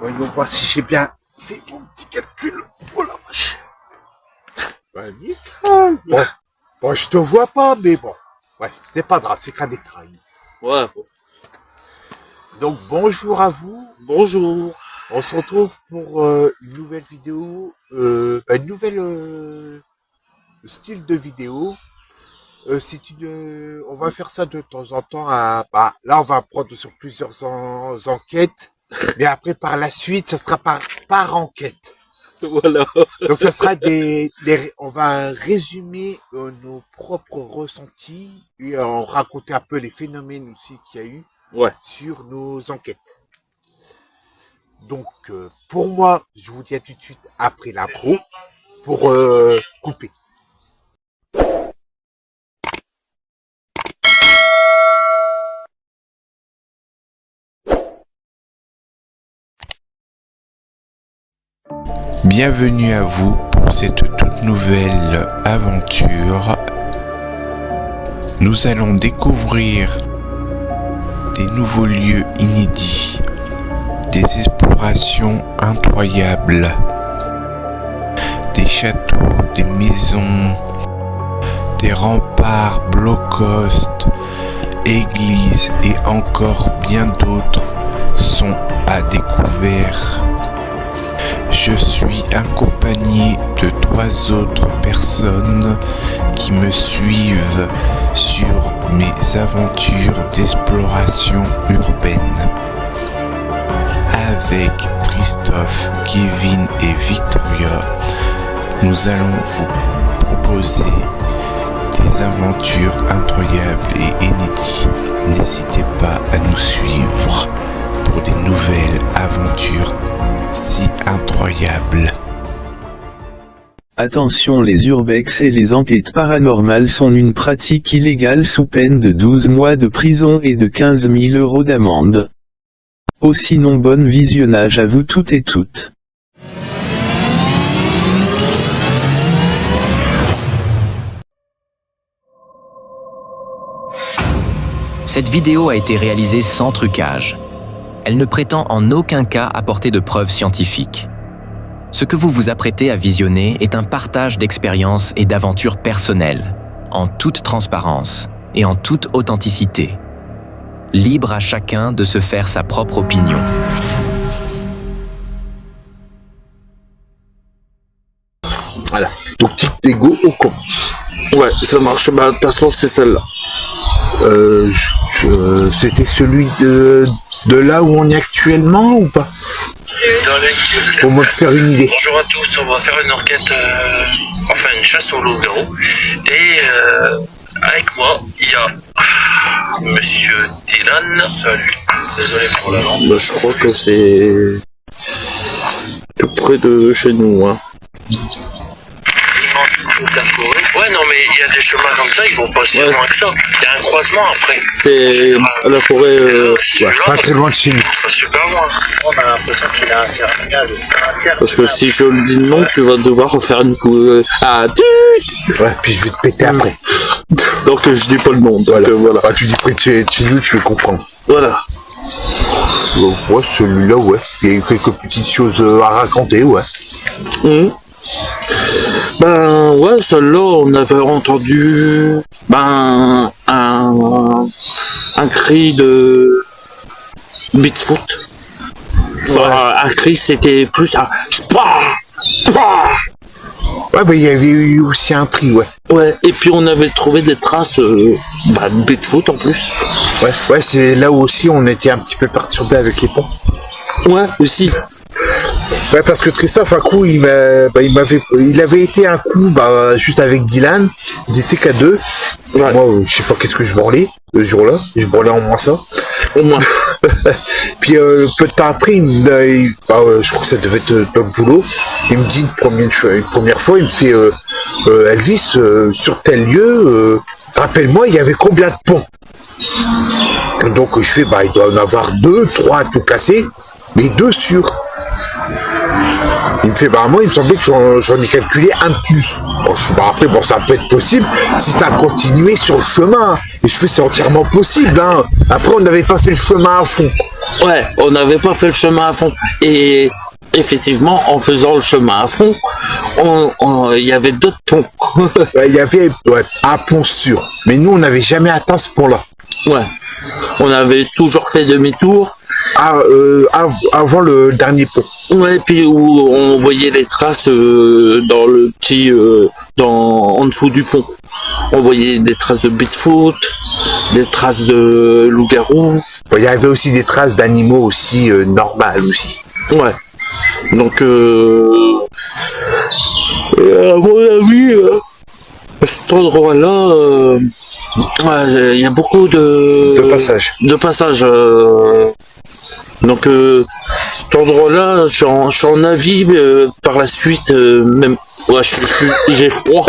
Voyons voir si j'ai bien fait mon petit calcul. Oh la vache. Bah, nickel. Bon, je te vois pas, mais bon. Ouais, c'est pas grave, c'est qu'un détail. Ouais. Donc, bonjour à vous. Bonjour. On se retrouve pour une nouvelle vidéo, un nouvel style de vidéo. On va faire ça de temps en temps. Là, on va prendre sur plusieurs enquêtes, mais après, par la suite, ça sera par enquête. Voilà. Donc, ça sera on va résumer nos propres ressentis et raconter un peu les phénomènes aussi qu'il y a eu sur nos enquêtes. Donc, pour moi, je vous dis à tout de suite après l'intro pour couper. Bienvenue à vous pour cette toute nouvelle aventure. Nous allons découvrir des nouveaux lieux inédits, des explorations incroyables, des châteaux, des maisons, des remparts blockhaus, églises et encore bien d'autres sont à découvrir. Je suis accompagné de 3 autres personnes qui me suivent sur mes aventures d'exploration urbaine. Avec Christophe, Kevin et Victoria, nous allons vous proposer des aventures incroyables et inédites. N'hésitez pas à nous suivre pour des nouvelles aventures si incroyable. Attention, les urbex et les enquêtes paranormales sont une pratique illégale sous peine de 12 mois de prison et de 15 000 € d'amende. Oh, sinon, bon visionnage à vous toutes et toutes. Cette vidéo a été réalisée sans trucage. Elle ne prétend en aucun cas apporter de preuves scientifiques. Ce que vous vous apprêtez à visionner est un partage d'expériences et d'aventures personnelles, en toute transparence et en toute authenticité. Libre à chacun de se faire sa propre opinion. Voilà. Donc, petit égo, on commence. Ouais, ça marche. Bah, de toute façon, c'est celle-là. C'était celui de là où on est actuellement ou pas? Pour me faire une idée. Bonjour à tous, on va faire une enquête, une chasse au loup-garou. Et avec moi, il y a Monsieur Dylan. Salut. Désolé pour la langue. Bah, je crois que c'est tout près de chez nous, hein. Ouais, non, mais il y a des chemins comme ça, ils vont pas si loin que ça. Il y a un croisement après. C'est à la forêt. Pas très loin de chez nous. Pas super loin. On a l'impression qu'il a un terminal. Parce que si je le dis non, tu vas devoir refaire une coup. Ouais, puis je vais te péter après. Donc je dis pas le nom. Donc, voilà. Tu dis près de chez nous, tu veux comprendre. Voilà. Donc, ouais, celui-là, ouais. Il y a eu quelques petites choses à raconter, ouais. Ben ouais, celle-là, on avait entendu un cri de Bigfoot. Enfin, un cri, c'était plus un Ouais, bah il y avait eu aussi un tri, ouais. Ouais, et puis on avait trouvé des traces de Bigfoot en plus. Ouais, c'est là où aussi on était un petit peu perturbé avec les ponts. Ouais, aussi. Ouais, parce que Christophe, un coup, il avait été un coup, juste avec Dylan. Ils étaient qu'à 2. Ouais. Moi, je sais pas qu'est-ce que je branlais, ce jour-là. Je branlais en moins ça. Au moins. Puis, peu de temps après, je crois que ça devait être le boulot. Il me dit une première fois, il me fait, Elvis, sur tel lieu, rappelle-moi, il y avait combien de ponts? Donc, je fais, il doit en avoir 2, 3 tout cassés, mais 2 sûrs. Il me fait, bah moi, il me semblait que j'en ai calculé un de plus. Bon, je suis bah, après, bon, ça peut être possible si t'as continué sur le chemin. Et je fais, c'est entièrement possible, hein. Après, on n'avait pas fait le chemin à fond. Ouais, on n'avait pas fait le chemin à fond. Et effectivement, en faisant le chemin à fond, il y avait d'autres ponts. Il y avait un pont sûr. Mais nous, on n'avait jamais atteint ce pont-là. Ouais. On avait toujours fait demi-tour. Avant le dernier pont. Ouais, puis où on voyait les traces dans le petit, en dessous du pont. On voyait des traces de Bigfoot, des traces de loup-garou. Il y avait aussi des traces d'animaux aussi normales aussi. Ouais. Donc, à mon avis, à cet endroit-là, il y a beaucoup de passages. Donc, cet endroit-là, je suis en avis, par la suite, même. Ouais, j'ai froid.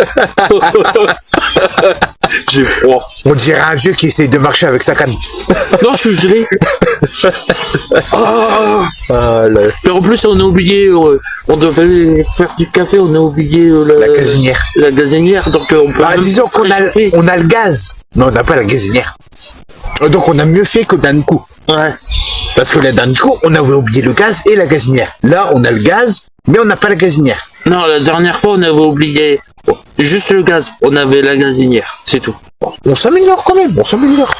J'ai froid. On dirait un vieux qui essaye de marcher avec sa canne. Non, je suis gelé. Mais en plus, on a oublié, on devait faire du café, on a oublié la gazinière. La gazinière, donc on peut. Disons qu'on a le gaz, mais on n'a pas la gazinière. Donc on a mieux fait que d'un coup. Ouais. Parce que là, d'un coup, on avait oublié le gaz et la gazinière. Là, on a le gaz, mais on n'a pas la gazinière. Non, la dernière fois, on avait oublié juste le gaz. On avait la gazinière, c'est tout. On s'améliore quand même, on s'améliore.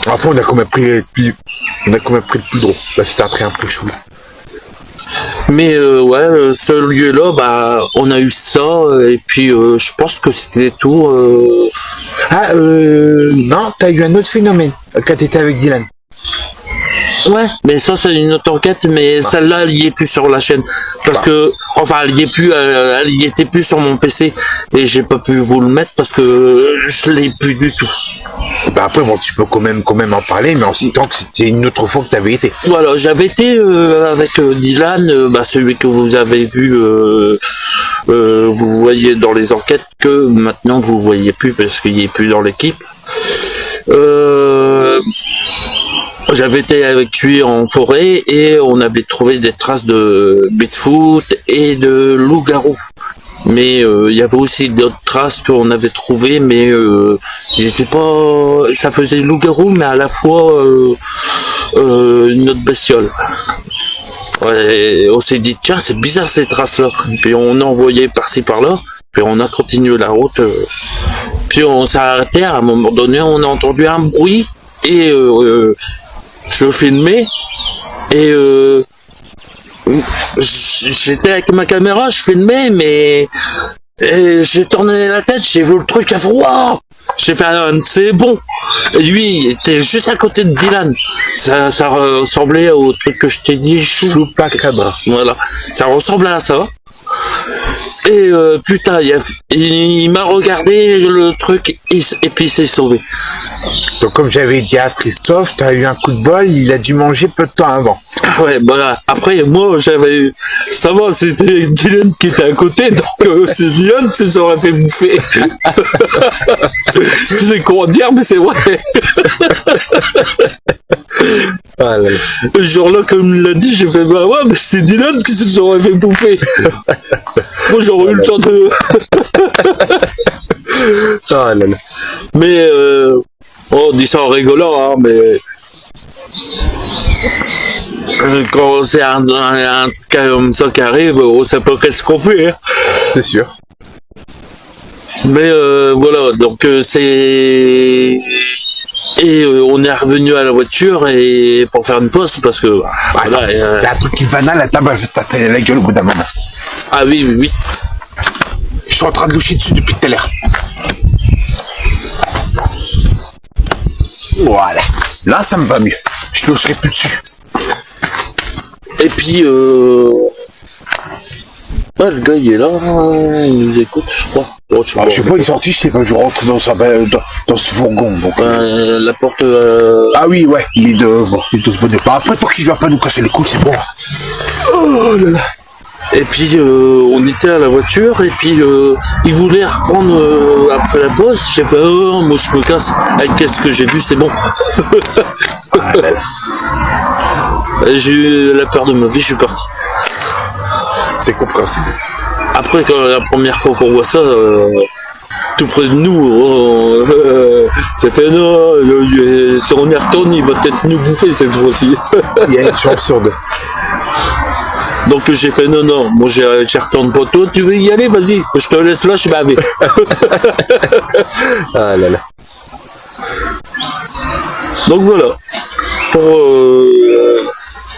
Après, on a quand même pris le plus gros. Là, c'était un trait un peu chou. Mais ouais, ce lieu-là, bah, on a eu ça, et puis je pense que c'était tout. Non, t'as eu un autre phénomène quand t'étais avec Dylan. Ouais, mais ça c'est une autre enquête, mais celle-là elle y est plus sur la chaîne, parce que, enfin elle y était plus sur mon PC, et j'ai pas pu vous le mettre parce que je l'ai plus du tout. Bah après bon, tu peux quand même en parler, mais en citant que c'était une autre fois que t'avais été. Voilà, j'avais été avec Dylan, celui que vous avez vu, vous voyez dans les enquêtes, que maintenant vous voyez plus parce qu'il est plus dans l'équipe. J'avais été avec lui en forêt et on avait trouvé des traces de Bigfoot et de loup-garou. Mais il y avait aussi d'autres traces qu'on avait trouvées, mais il était pas. Ça faisait loup-garou, mais à la fois une autre bestiole. Ouais, on s'est dit tiens, c'est bizarre ces traces-là. Puis on a envoyé par-ci par-là, puis on a continué la route. Puis on s'est arrêté. À un moment donné, on a entendu un bruit et je filmais et j'étais avec ma caméra, je filmais, mais j'ai tourné la tête, j'ai vu le truc à froid. J'ai fait c'est bon. Et lui, il était juste à côté de Dylan. Ça ressemblait au truc que je t'ai dit, Chupacabra. Voilà, ça ressemblait à ça. Et putain, il m'a regardé le truc et puis il s'est sauvé. Donc comme j'avais dit à Christophe, t'as eu un coup de bol, il a dû manger peu de temps avant. Ouais, bah après moi j'avais, ça va, c'était Dylan qui était à côté, donc c'est Dylan qui s'aurait fait bouffer. C'est con à dire, mais c'est vrai. Ah, là, là. Ce jour-là, comme il l'a dit, j'ai fait bah ouais, mais c'est Dylan qui se aurait fait bouffer. Moi j'aurais eu le temps de. Ah, là, là. Mais on dit ça en rigolant, hein, mais quand c'est un cas comme ça qui arrive, on sait pas qu'est-ce qu'on fait. Hein. C'est sûr. Mais voilà, donc c'est. Et on est revenu à la voiture et pour faire une pause parce que. Voilà, il y a un truc qui va la table, elle fait se tâter la gueule au bout d'un moment. Ah oui, oui, oui. Je suis en train de loucher dessus depuis tout à l'heure. Voilà. Là, ça me va mieux. Je loucherai plus dessus. Et puis, ah, le gars, il est là, il nous écoute, je crois. Oh, je sais pas, il est sorti, je l'ai pas vu rentrer dans ce fourgon. Donc, la porte... Ah oui, ouais, il est devant. Il est devant. Après, pour qu'il ne va pas nous casser les couilles, c'est bon. Oh là là. Et puis, on était à la voiture, et puis, il voulait reprendre après la pause. J'ai fait, oh, moi, je me casse. Avec qu'est-ce que j'ai vu, c'est bon. Ah là là. J'ai eu la peur de ma vie, je suis parti. C'est compréhensible. Après, quand la première fois qu'on voit ça, tout près de nous, j'ai fait non, si on y retourne, il va peut-être nous bouffer cette fois-ci. Il y a une chance sur 2. Donc j'ai fait non, moi j'y retourne pas. Toi, tu veux y aller, vas-y, je te laisse là, je suis bavé. Ah là là. Donc voilà, pour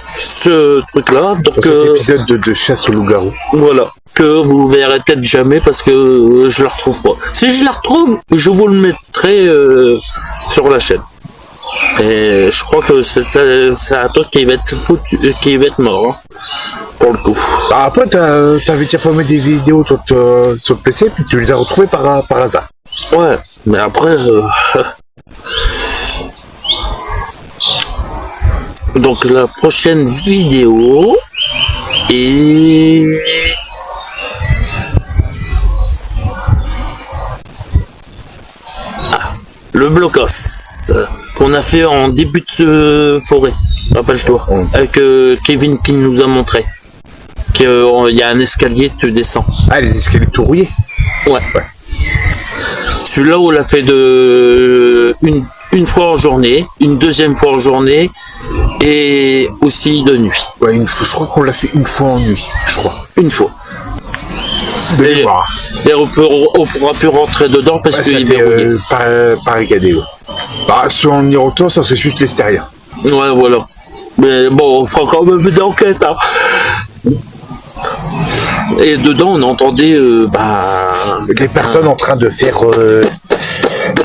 ce truc-là. Donc pour cet épisode de chasse au loup-garou. Voilà, que vous verrez peut-être jamais parce que je la retrouve pas. Si je la retrouve, je vous le mettrai sur la chaîne. Et je crois que c'est un truc qui va être foutu, qui va être mort, hein, pour le coup. Alors après, t'avais déjà pas mis des vidéos sur le PC, puis tu les as retrouvées par hasard. Ouais, mais après... Donc la prochaine vidéo est... le blocos qu'on a fait en début de forêt, rappelle-toi, avec Kevin qui nous a montré qu'il y a un escalier, tu descends. Ah, les escaliers tout rouillés. Ouais. Celui-là, on l'a fait une fois en journée, une deuxième fois en journée et aussi de nuit. Ouais, je crois qu'on l'a fait une fois en nuit, je crois. Une fois. Et on pourra plus rentrer dedans parce qu'il est verrouillé. Barricadé. Bah, si on y retourne, ça c'est juste l'extérieur. Ouais, voilà. Mais bon, on fera quand même une enquête. Hein. Et dedans, on entendait des personnes en train de faire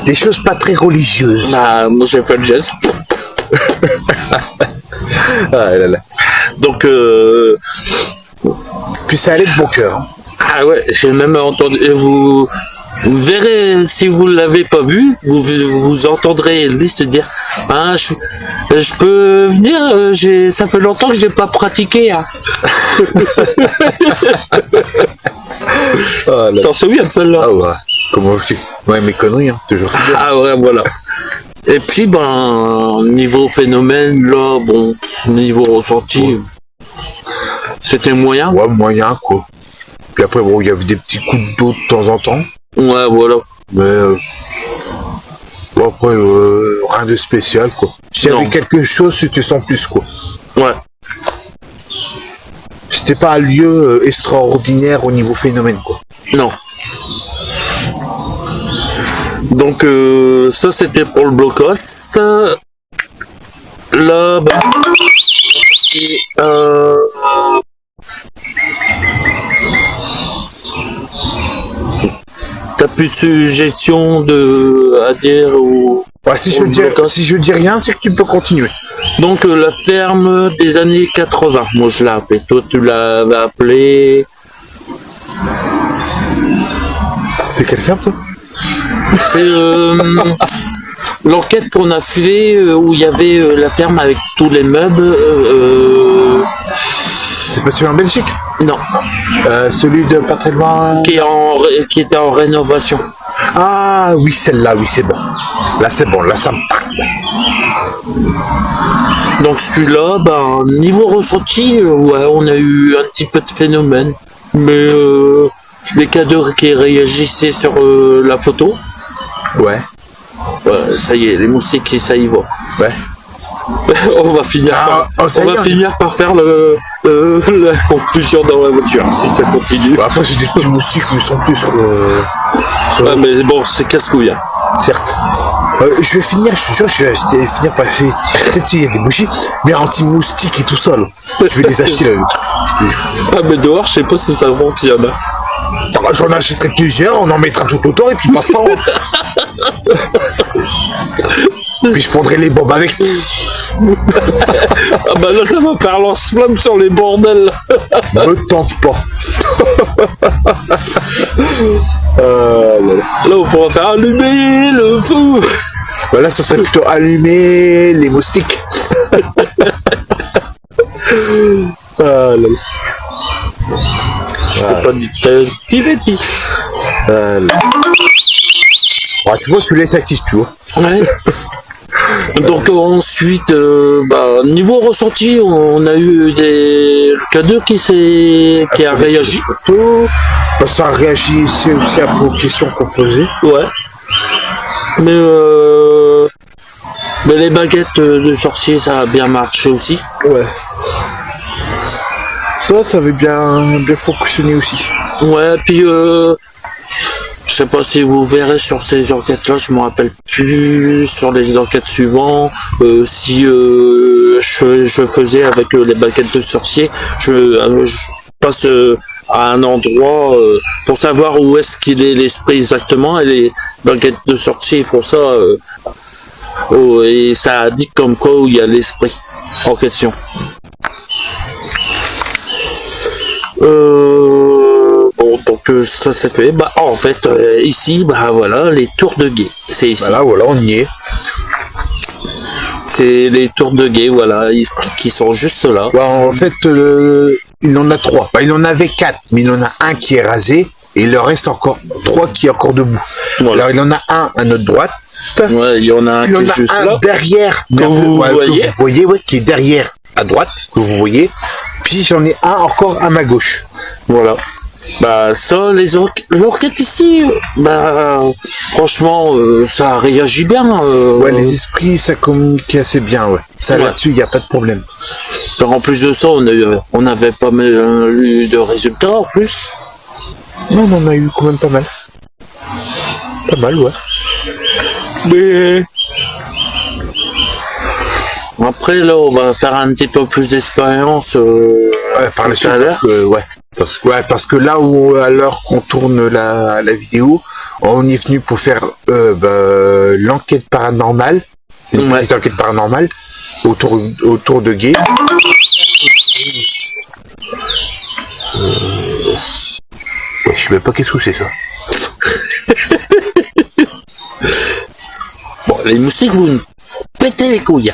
des choses pas très religieuses. Bah, moi j'ai fait le geste. Ah là là. Donc, puis ça allait de bon cœur. Hein. Ah ouais, j'ai même entendu. Vous verrez, si vous ne l'avez pas vu, vous entendrez Elvis te dire ah, je peux venir, ça fait longtemps que j'ai pas pratiqué. Hein. Oh, t'en souviens de celle-là? Ah ouais, comment je dis? Ouais, mes conneries, hein, toujours. Ah ouais, voilà. Et puis, niveau phénomène, là, bon, niveau ressenti, ouais. C'était moyen. Ouais, moyen, quoi. Puis après, bon, il y avait des petits coups d'eau de temps en temps. Ouais, voilà. Mais bon, après, rien de spécial, quoi. S'il y avait quelque chose, c'était sans plus, quoi. Ouais. C'était pas un lieu extraordinaire au niveau phénomène, quoi. Non. Donc, ça, c'était pour le blocos. Là, t'as plus de suggestions à dire ou... Ouais, si je dis rien, c'est que tu peux continuer. Donc la ferme des années 80, moi je l'ai appelé. Toi tu l'avais appelé... C'est quelle ferme toi? C'est l'enquête qu'on a fait où il y avait la ferme avec tous les meubles. C'est pas celui en Belgique? Non. Celui de pas très loin. Qui était en rénovation. Ah oui, celle-là, oui, c'est bon. Là, c'est bon, là, ça me parle. Donc celui-là, niveau ressenti, ouais, on a eu un petit peu de phénomène. Mais les cadres qui réagissaient sur la photo. Ouais. Ça y est, les moustiques, ça y va. Ouais. On va finir par faire la conclusion dans la voiture, si ça continue. Après, c'est des petits moustiques, mais ils sont plus sur le... Ouais, mais bon, c'est casse-couille. Hein. Certes. Je vais finir, je te jure, je vais finir par... Peut-être s'il y a des bougies, mais anti-moustiques et tout ça, là. Je vais les acheter, là, le truc. Ah, mais dehors, je sais pas si ça fonctionne. J'en achèterai plusieurs, on en mettra tout autour, et puis passe-temps. Puis je prendrai les bombes avec. Ah bah là ça va faire lance-flamme sur les bordels. Me tente pas. Là on pourra faire allumer le feu. Bah là ça serait plutôt allumer les moustiques. Je peux pas dire petit. Tu vois celui-là s'active, tu vois. Ouais. Donc ensuite, niveau ressenti, on a eu le K2 qui a réagi. Ça a réagi aussi aux questions qu'on posait. Ouais. Mais les baguettes de sorcier, ça a bien marché aussi. Ouais. Ça avait bien fonctionné aussi. Ouais, puis je sais pas si vous verrez sur ces enquêtes-là, je me rappelle plus sur les enquêtes suivantes, si je faisais avec les baguettes de sorcier, je passe à un endroit pour savoir où est-ce qu'il est l'esprit exactement, et les baguettes de sorcier font ça, et ça indique comme quoi où il y a l'esprit en question. Donc ça c'est fait. En fait, ici, voilà, les tours de guet. C'est ici. Voilà, on y est. C'est les tours de guet, voilà, qui sont juste là. En fait, il en a 3. Il en avait 4, mais il en a un qui est rasé, et il leur reste encore 3 qui est encore debout. Voilà. Alors il en a un à notre droite. Ouais, il y en a un qui est juste là. Derrière, que vous voyez, qui est derrière à droite, que vous voyez. Puis j'en ai un encore à ma gauche. Voilà. Ça, l'enquête ici, franchement, ça réagit bien. Ouais, les esprits, ça communique assez bien, ouais. Ça, ouais. Là-dessus, il n'y a pas de problème. Alors, en plus de ça, on avait pas mal eu de résultats, en plus. Non, on en a eu quand même pas mal. Pas mal, ouais. Mais... Après, là, on va faire un petit peu plus d'expérience. Par la suite, ouais. Parce que là où, à l'heure qu'on tourne la vidéo, on est venu pour faire l'enquête paranormale, une petite enquête paranormale autour de Gué. Je sais même pas qu'est-ce que c'est ça. Bon, les moustiques, vous nous pétez les couilles.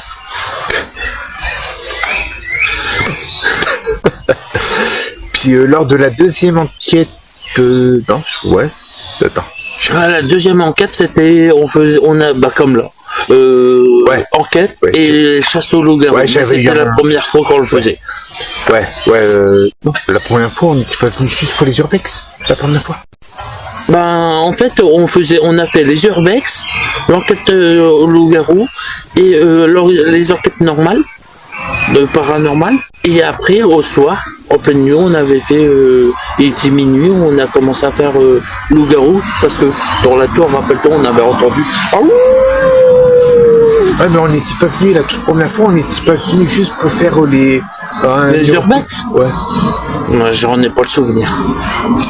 Puis lors de la deuxième enquête, La deuxième enquête, c'était, on a comme là, enquête et chasse au loup-garou. Ouais, c'était la première fois qu'on le faisait. La première fois, on n'était pas venu juste pour les urbex. La première fois. En fait, on a fait les urbex, l'enquête au loup-garou et les enquêtes normales. Paranormal, et après au soir en pleine nuit on avait fait il était minuit, on a commencé à faire loup-garou parce que dans la tour, rappelle-toi, on avait entendu mais on n'était pas venu la toute première fois, on n'était pas venu juste pour faire les urbex. Ouais. Moi j'en ai pas le souvenir.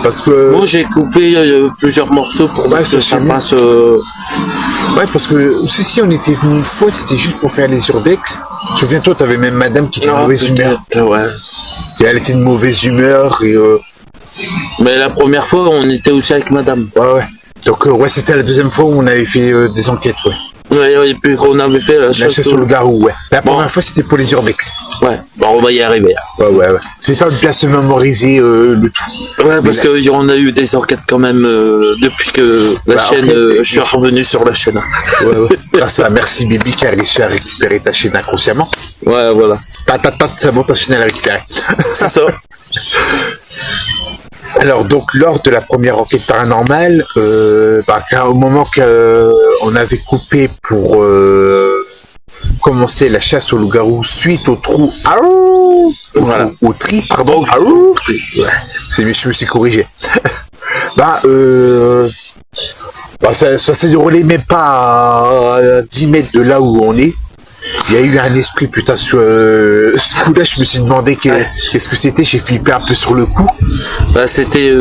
Parce que moi j'ai coupé plusieurs morceaux pour que ça passe. Ouais, parce que si on était venu une fois, c'était juste pour faire les urbex. Souviens-toi, t'avais même madame qui était de mauvaise humeur. Ouais. Et elle était de mauvaise humeur et mais la première fois, on était aussi avec madame. Ouais. Donc c'était la deuxième fois où on avait fait des enquêtes, ouais. Ouais, et puis on avait fait la chasse au loup-garou, ouais. La première fois, c'était pour les urbex. Ouais, on va y arriver. Ouais. C'est temps de bien se mémoriser le tout. Ouais, parce qu'on a eu des enquêtes quand même depuis que la chaîne, je suis revenu sur la chaîne. Ouais. Grâce à Merci Bibi qui a réussi à récupérer ta chaîne inconsciemment. Ouais, voilà. C'est bon, ta chaîne elle a récupéré. C'est ça. Alors donc lors de la première enquête paranormale, au moment qu'on avait coupé pour commencer la chasse au loup-garou suite au trou, au tri, pardon, je me suis corrigé. Ça s'est déroulé même pas à 10 mètres de là où on est. Il y a eu un esprit, putain, sur ce coup-là, je me suis demandé qu'est-ce que c'était, j'ai flippé un peu sur le coup. C'était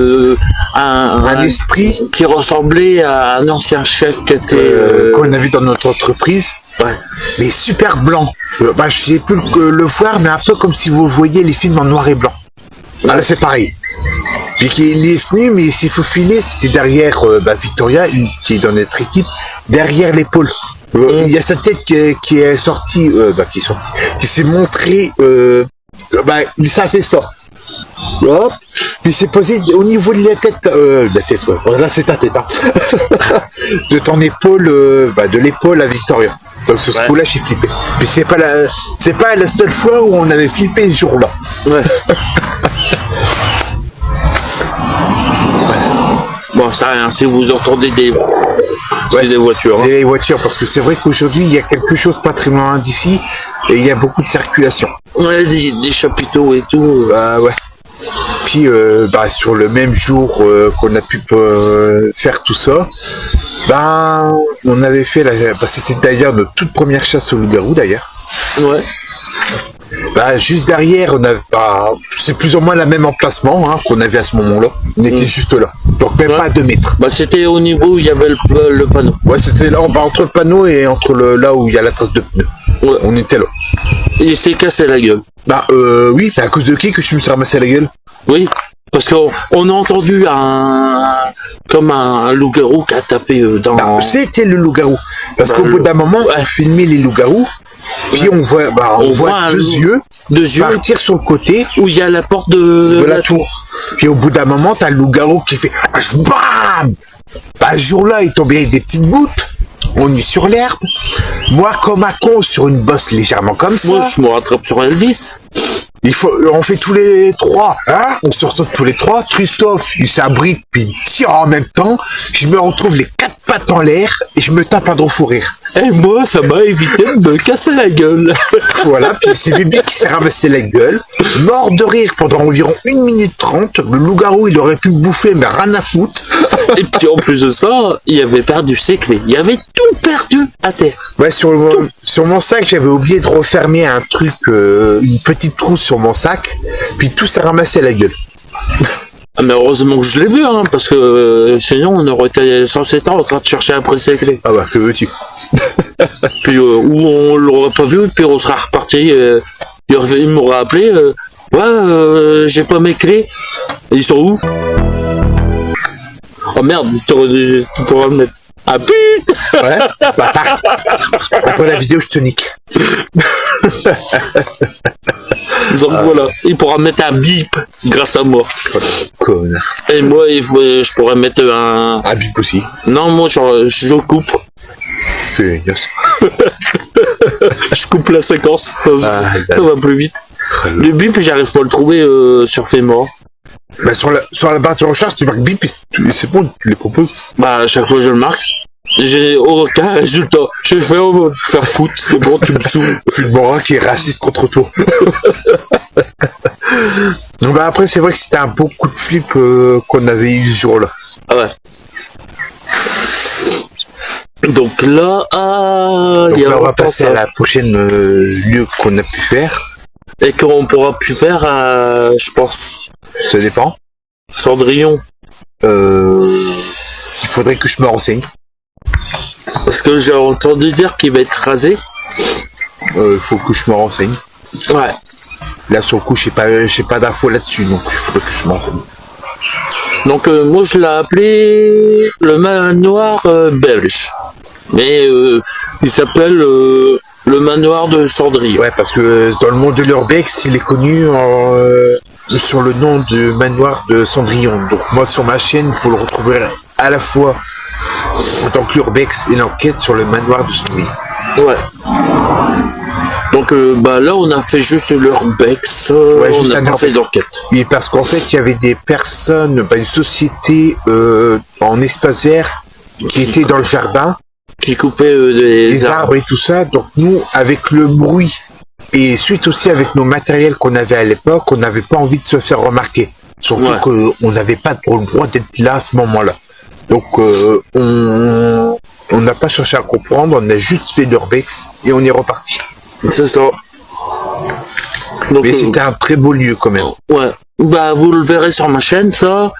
un esprit qui ressemblait à un ancien chef qui était... qu'on a vu dans notre entreprise. Ouais. Mais super blanc. Je sais plus le voir, mais un peu comme si vous voyiez les films en noir et blanc. Là, c'est pareil. Puis il est venu, mais il s'est faufilé, c'était derrière Victoria, qui est dans notre équipe, derrière l'épaule. Il y a sa tête qui est sortie, qui s'est montrée, ça a fait ça. Hop. Puis c'est posé au niveau de la tête, ouais. Là c'est ta tête, hein. De ton épaule, de l'épaule à Victoria. Donc sur ce coup-là, j'ai flippé. Puis c'est pas la seule fois où on avait flippé ce jour-là. Ouais. Bon, ça rien, si vous entendez des voitures. C'est les voitures, parce que c'est vrai qu'aujourd'hui, il y a quelque chose pas très loin d'ici, et il y a beaucoup de circulation. Ouais, des chapiteaux et tout. Ouais. Puis, sur le même jour qu'on a pu faire tout ça, on avait fait c'était d'ailleurs notre toute première chasse au loup-garou, d'ailleurs. Ouais. Juste derrière, on avait c'est plus ou moins le même emplacement qu'on avait à ce moment-là. On était juste là. Donc même pas à 2 mètres. C'était au niveau où il y avait le panneau. Ouais, c'était là, entre le panneau et entre là où il y a la trace de pneu. Ouais. On était là. Et il s'est cassé la gueule. Oui, c'est à cause de qui que je me suis ramassé la gueule? Oui, parce qu'on a entendu comme un loup-garou qui a tapé dans... C'était le loup-garou. Parce qu'au bout d'un moment, on filmait les loups-garous. Puis on voit, on voit deux yeux partir sur le côté où il y a la porte de la tour. Puis au bout d'un moment, t'as le loup-garou qui fait BAM! Ce jour-là, il tombait avec des petites gouttes. On est sur l'herbe. Moi, comme un con, sur une bosse légèrement comme ça. Moi, je me rattrape sur Elvis. On fait tous les 3, hein? On se ressort tous les 3. Christophe, il s'abrite puis il tire en même temps. Je me retrouve les 4 pattes en l'air et je me tape un drôle fou rire. Et moi, ça m'a évité de me casser la gueule. Voilà, puis c'est Bibi qui s'est ramassé la gueule, mort de rire pendant environ 1 minute 30. Le loup-garou, il aurait pu me bouffer, mais rien à foutre. Et puis en plus de ça, il avait perdu ses clés. Il avait tout perdu à terre. Ouais, sur mon sac, j'avais oublié de refermer un truc, une petite trousse sur mon sac, puis tout s'est ramassé à la gueule. Mais heureusement que je l'ai vu, parce que sinon on aurait été censé être en train de chercher après ses clés. Que veux-tu? Puis où on l'aurait pas vu, puis on sera reparti. Il m'aurait appelé, j'ai pas mes clés. Ils sont où? Oh merde, tu pourras me mettre. Ah putain! Ouais, après la vidéo, je te nique. Donc voilà, il pourra mettre un bip grâce à moi. Connard. Et moi, je pourrais mettre un bip aussi. Non, moi, je coupe. C'est yes. Je coupe la séquence, ça va plus vite. Le bip, j'arrive pas à le trouver sur Fémor. Sur la barre de recherche, tu marques bip, c'est bon, tu les proposes. À chaque fois je le marque, j'ai aucun résultat. Je fais faire foutre, c'est bon, tu me saoules. Fulmora qui est raciste contre toi. Donc après, c'est vrai que c'était un beau coup de flip qu'on avait eu ce jour-là. Ah ouais. Donc là, on va passer à la prochaine lieu qu'on a pu faire. Et qu'on pourra plus faire, je pense. Ça dépend. Cendrillon. Il faudrait que je me renseigne. Parce que j'ai entendu dire qu'il va être rasé. Faut que je me renseigne. Ouais. Là, sur le coup, j'ai pas d'infos là-dessus, donc il faudrait que je me renseigne. Donc, moi, je l'ai appelé le manoir belge. Mais il s'appelle le manoir de Cendrillon. Ouais, parce que dans le monde de l'urbex, il est connu sur le nom de manoir de Cendrillon. Donc moi, sur ma chaîne, il faut le retrouver à la fois en tant que l'urbex et l'enquête sur le manoir de Cendrillon. Ouais. Donc là, on a fait juste l'urbex. On n'a pas fait d'enquête. Oui, parce qu'en fait, il y avait des personnes, une société en espace vert qui était dans le jardin. Qui coupait des arbres et tout ça. Donc nous, avec le bruit et suite aussi avec nos matériels qu'on avait à l'époque, on n'avait pas envie de se faire remarquer. Surtout qu'on n'avait pas le droit d'être là à ce moment-là. Donc on n'a pas cherché à comprendre, on a juste fait l'urbex et on est reparti. C'est ça. Donc, mais c'était un très beau lieu quand même. Ouais. Vous le verrez sur ma chaîne, ça.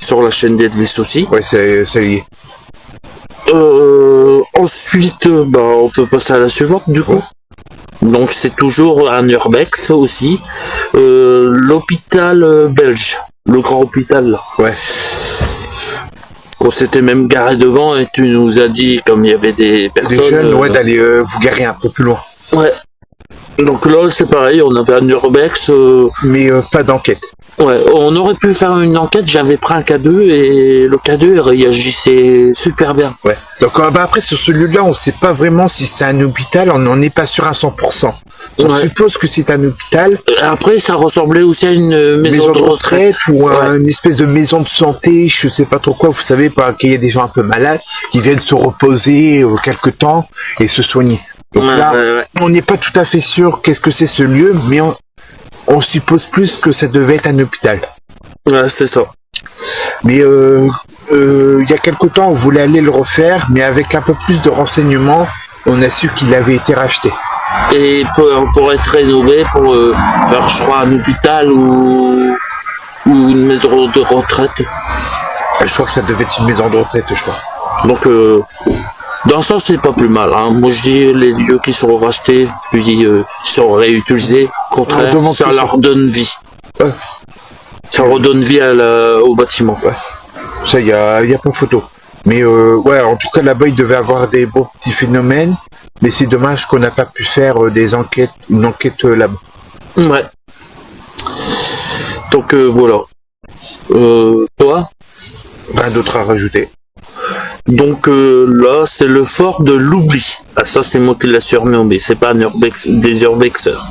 Sur la chaîne d'Edlis aussi. Ouais, ça y est. Ensuite, on peut passer à la suivante du coup. Ouais. Donc c'est toujours un urbex aussi. L'hôpital belge. Le grand hôpital là. Ouais. On s'était même garé devant et tu nous as dit, comme il y avait des personnes... Des jeunes, d'aller vous garer un peu plus loin. Ouais. Donc là, c'est pareil, on avait un urbex... Mais pas d'enquête. Ouais, on aurait pu faire une enquête, j'avais pris un K2 et le K2 réagissait super bien. Ouais. Donc après sur ce lieu-là, on sait pas vraiment si c'est un hôpital, on n'en est pas sûr à 100%. On suppose que c'est un hôpital. Après, ça ressemblait aussi à une maison de retraite ou une espèce de maison de santé, je sais pas trop quoi. Vous savez, qu'il y a des gens un peu malades qui viennent se reposer quelque temps et se soigner. Donc on n'est pas tout à fait sûr qu'est-ce que c'est ce lieu, mais on suppose plus que ça devait être un hôpital. Ouais, c'est ça. Mais il y a quelque temps, on voulait aller le refaire, mais avec un peu plus de renseignements, on a su qu'il avait été racheté. Et pour être rénové, pour faire, je crois, un hôpital ou une maison de retraite. Je crois que ça devait être une maison de retraite, je crois. Donc, dans ça, c'est pas plus mal. Hein. Moi, je dis, les lieux qui sont rachetés, puis sont réutilisés, au contraire, ça leur donne vie. Ouais. Ça redonne vie au bâtiment. Ouais. Ça, il y a pas photo. Mais ouais, en tout cas, là-bas, il devait avoir des beaux petits phénomènes. Mais c'est dommage qu'on n'a pas pu faire une enquête là-bas. Ouais. Donc voilà. Toi, rien d'autre à rajouter. Donc là, c'est le fort de l'oubli. Ah, ça, c'est moi qui l'ai surnommé. C'est pas des urbexeurs.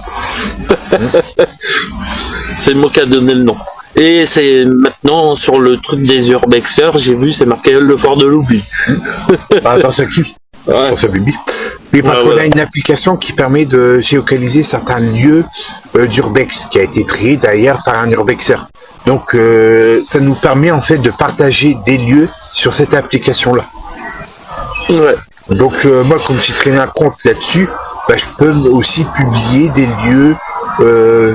C'est moi qui a donné le nom. Et c'est maintenant sur le truc des urbexeurs, j'ai vu, c'est marqué le fort de l'oubli. Attends, c'est qui? Ouais. C'est Bibi. Oui, parce qu'on a une application qui permet de géolocaliser certains lieux d'urbex, qui a été trié d'ailleurs par un urbexeur. Donc, ça nous permet en fait de partager des lieux sur cette application-là. Ouais. Donc, moi, comme j'ai créé un compte là-dessus, je peux aussi publier des lieux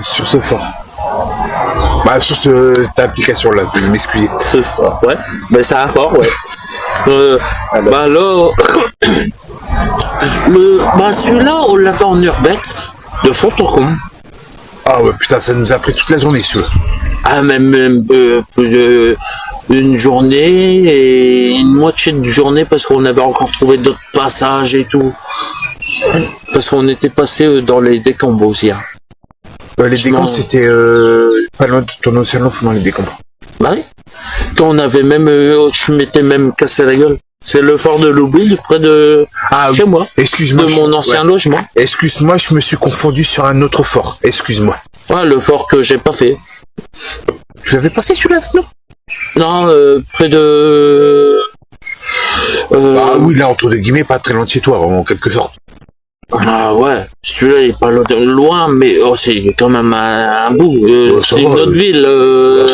sur ce fort. Sur cette application-là, vous m'excusez. Ce fort, ouais. C'est un fort, ouais. Là, celui-là, on l'a fait en urbex, de fond en comble. Ah ouais, putain, ça nous a pris toute la journée, celui-là. Ah, même une journée et une moitié de journée parce qu'on avait encore trouvé d'autres passages et tout. Parce qu'on était passé dans les décombres aussi. Hein. Les décombres, c'était pas loin de ton océan, dans les décombres. Bah oui. Quand on avait même, je m'étais même cassé la gueule. C'est le fort de l'oubli, près de chez moi. Excuse-moi. De mon ancien logement. Excuse-moi, je me suis confondu sur un autre fort. Excuse-moi. Ouais, le fort que j'ai pas fait. Tu l'avais pas fait celui-là avec nous? Non, près de... Ah oui, là, entre guillemets, pas très loin de chez toi, en quelque sorte. Ah ouais, celui-là il est pas loin, mais c'est quand même un bout. C'est une autre ville.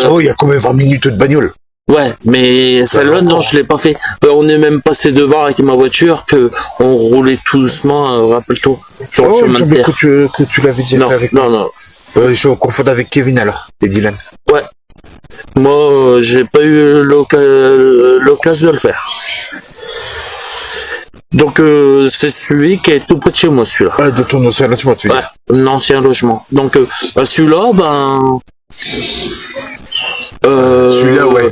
Ça va, il y a quand même 20 minutes de bagnole. Ouais, mais celle-là, non, je l'ai pas fait. On est même passé devant avec ma voiture, on roulait tout doucement, rappelle-toi, sur le chemin de terre. Que tu l'avais dit avec moi. Non. Je confonds avec Kevin alors, et Dylan. Ouais. Moi, j'ai pas eu l'occasion de le faire. Donc, c'est celui qui est tout près de chez moi, celui-là. Ah, de ton ancien logement, tu veux dire. Ouais, un ancien logement. Donc, celui-là, celui-là, ouais.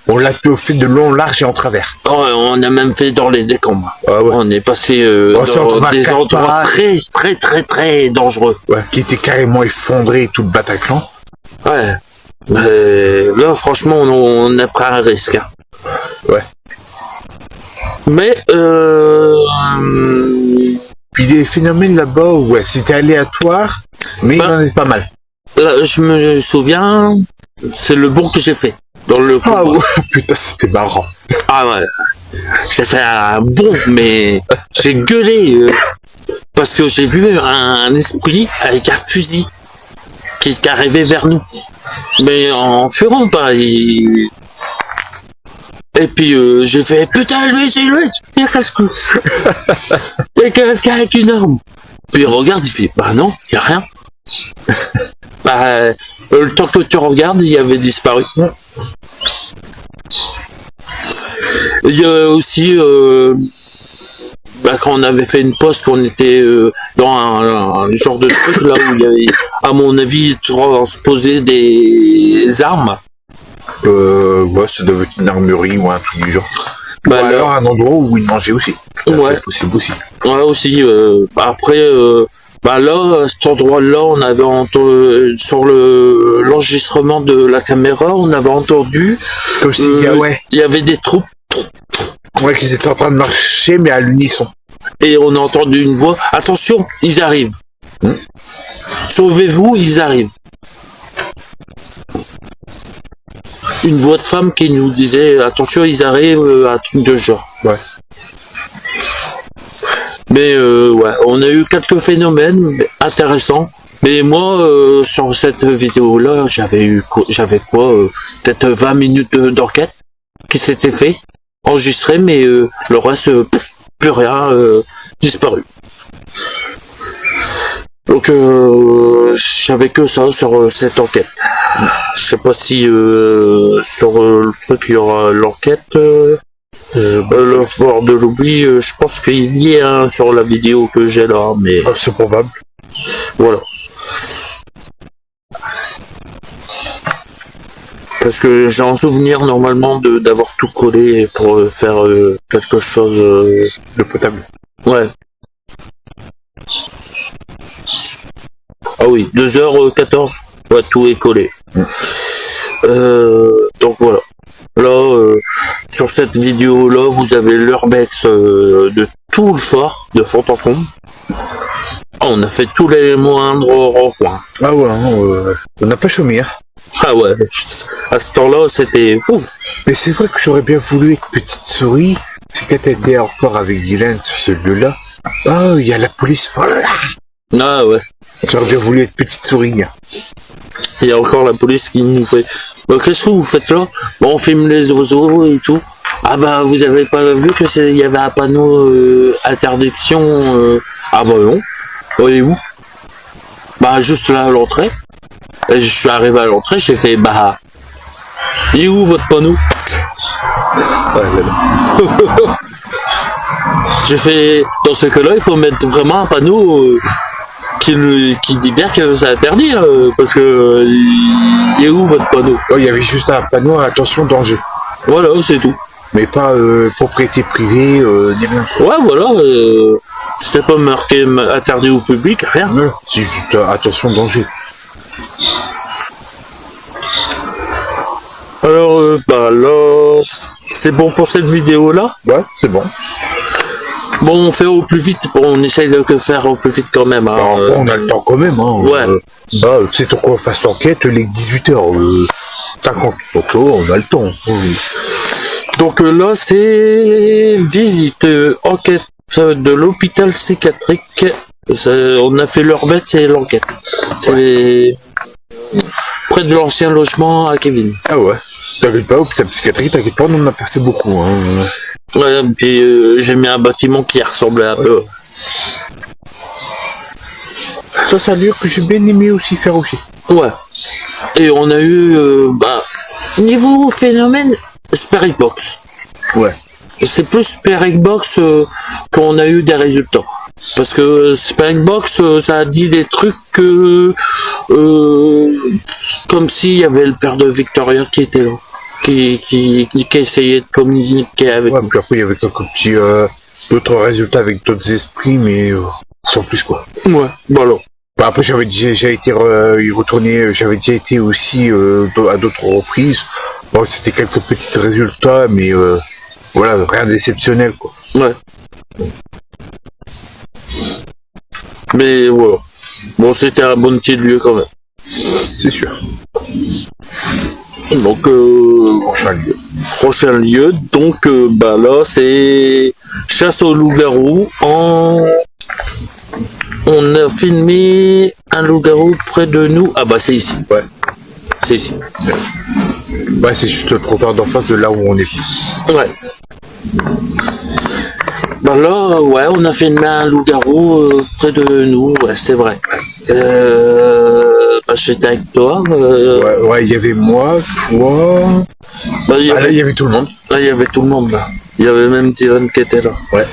On l'a fait de long, large et en travers. Ouais, on a même fait dans les décombres. Ah ouais. On est passé dans des endroits très dangereux. Ouais, qui étaient carrément effondrés, tout le Bataclan. Ouais. Mais là, franchement, on a pris un risque. Hein. Ouais. Mais puis les phénomènes là-bas, ouais, c'était aléatoire, mais il en est pas mal. Là, je me souviens, c'est le bourg que j'ai fait. Dans le ah ouais, putain, c'était marrant. Ah ouais. J'ai fait un bond, mais j'ai gueulé parce que j'ai vu un esprit avec un fusil qui arrivait vers nous. Mais en furant pas. Et puis j'ai fait putain, lui, il y a quelqu'un. Il y a quelqu'un avec une arme. Puis il regarde, il fait bah non, il y a rien. Le temps que tu regardes, il avait disparu. Il y a aussi quand on avait fait une poste, qu'on était dans un genre de truc là où il y avait, à mon avis, transposé des armes. Ouais, ça devait être une armurerie ou un truc du genre. Ou alors un endroit où ils mangeaient aussi. Ouais. C'est possible. Ouais, aussi. Après, Bah là, à cet endroit-là, on avait entendu, sur l'enregistrement de la caméra, on avait entendu aussi, il y avait des troupes. Ouais, qu'ils étaient en train de marcher, mais à l'unisson. Et on a entendu une voix. Attention, ils arrivent. Sauvez-vous, ils arrivent. Une voix de femme qui nous disait attention, ils arrivent, un truc de genre. Ouais. Mais ouais, on a eu quelques phénomènes intéressants. Mais moi, sur cette vidéo-là, j'avais quoi peut-être 20 minutes d'enquête qui s'était fait, enregistré, mais le reste, plus rien, disparu. Donc, j'avais que ça sur cette enquête. Je sais pas si sur le truc il y aura l'enquête. Le fort de l'oubli, je pense qu'il y est un sur la vidéo que j'ai là, mais c'est probable. Voilà. Parce que j'ai un souvenir normalement d'avoir tout collé pour faire quelque chose de potable. Ouais. Ah oui, 2h14. Ouais, tout est collé. Donc voilà. Là, sur cette vidéo-là, vous avez l'urbex de tout le fort, de fond en comble. On a fait tous les moindres recoins. Ah ouais, on n'a pas chômé, hein. Ah ouais, à ce temps-là, c'était fou. Mais c'est vrai que j'aurais bien voulu être petite souris. C'est quand t'étais encore avec Dylan sur ce lieu-là. Oh, il y a la police. Voilà. Ah ouais. J'aurais bien voulu être petite souris. Il y a encore la police qui nous fait qu'est-ce que vous faites là? Bon, on filme les oiseaux et tout. Ah bah vous avez pas vu que il y avait un panneau interdiction Ah bah non. Et où? Bah juste là à l'entrée. Et je suis arrivé à l'entrée, j'ai fait bah il est où votre panneau? J'ai fait dans ce cas-là il faut mettre vraiment un panneau qui dit bien que c'est interdit, parce que il est où votre panneau? Il y avait juste un panneau, attention, danger. Voilà, c'est tout. Mais pas propriété privée, ni rien. Ouais, voilà, c'était pas marqué interdit au public, rien. Non, c'est juste attention, danger. Alors, bah là, c'est bon pour cette vidéo-là? Ouais, c'est bon. Bon, on fait au plus vite, on essaye de faire au plus vite quand même. Hein. On a le temps quand même. Hein. Ouais. C'est ton qu'on fasse l'enquête, les 18h50. Donc on a le temps. Donc là, c'est visite, enquête de l'hôpital psychiatrique. On a fait l'urbex et l'enquête. C'est près de l'ancien logement à Kevin. Ah ouais. T'inquiète pas, hôpital psychiatrique, t'inquiète pas, on en a pas fait beaucoup. Hein. Ouais, puis j'ai mis un bâtiment qui ressemblait un peu. Ça, c'est un lieu que j'ai bien aimé aussi faire aussi. Ouais. Et on a eu, niveau phénomène, Spirit Box. Ouais. C'est plus Spirit Box qu'on a eu des résultats. Parce que Spirit Box, ça a dit des trucs comme s'il y avait le père de Victoria qui était là. Qui essayait de communiquer avec nous. Puis après, il y avait quelques petits d'autres résultats avec d'autres esprits, mais sans plus quoi. Ouais, voilà. Bah, après, j'avais déjà été retourné, j'avais déjà été aussi à d'autres reprises. Bon, c'était quelques petits résultats, mais voilà, rien d'exceptionnel quoi. Ouais. Mais voilà. Bon, c'était un bon petit lieu quand même. C'est sûr. Donc prochain lieu, donc bah là c'est chasse au loup-garou. On a filmé un loup-garou près de nous. Ah bah c'est ici. Ouais. C'est ici. Ouais, c'est juste le trottoir d'en face de là où on est. Ouais. Bah là, ouais, on a filmé un loup-garou près de nous, ouais, c'est vrai. Bah, j'étais avec toi. Ouais, il y avait moi, toi. Bah, là, il y avait tout le monde. Là, il y avait tout le monde, là. Il y avait même Dylan qui était là. Ouais.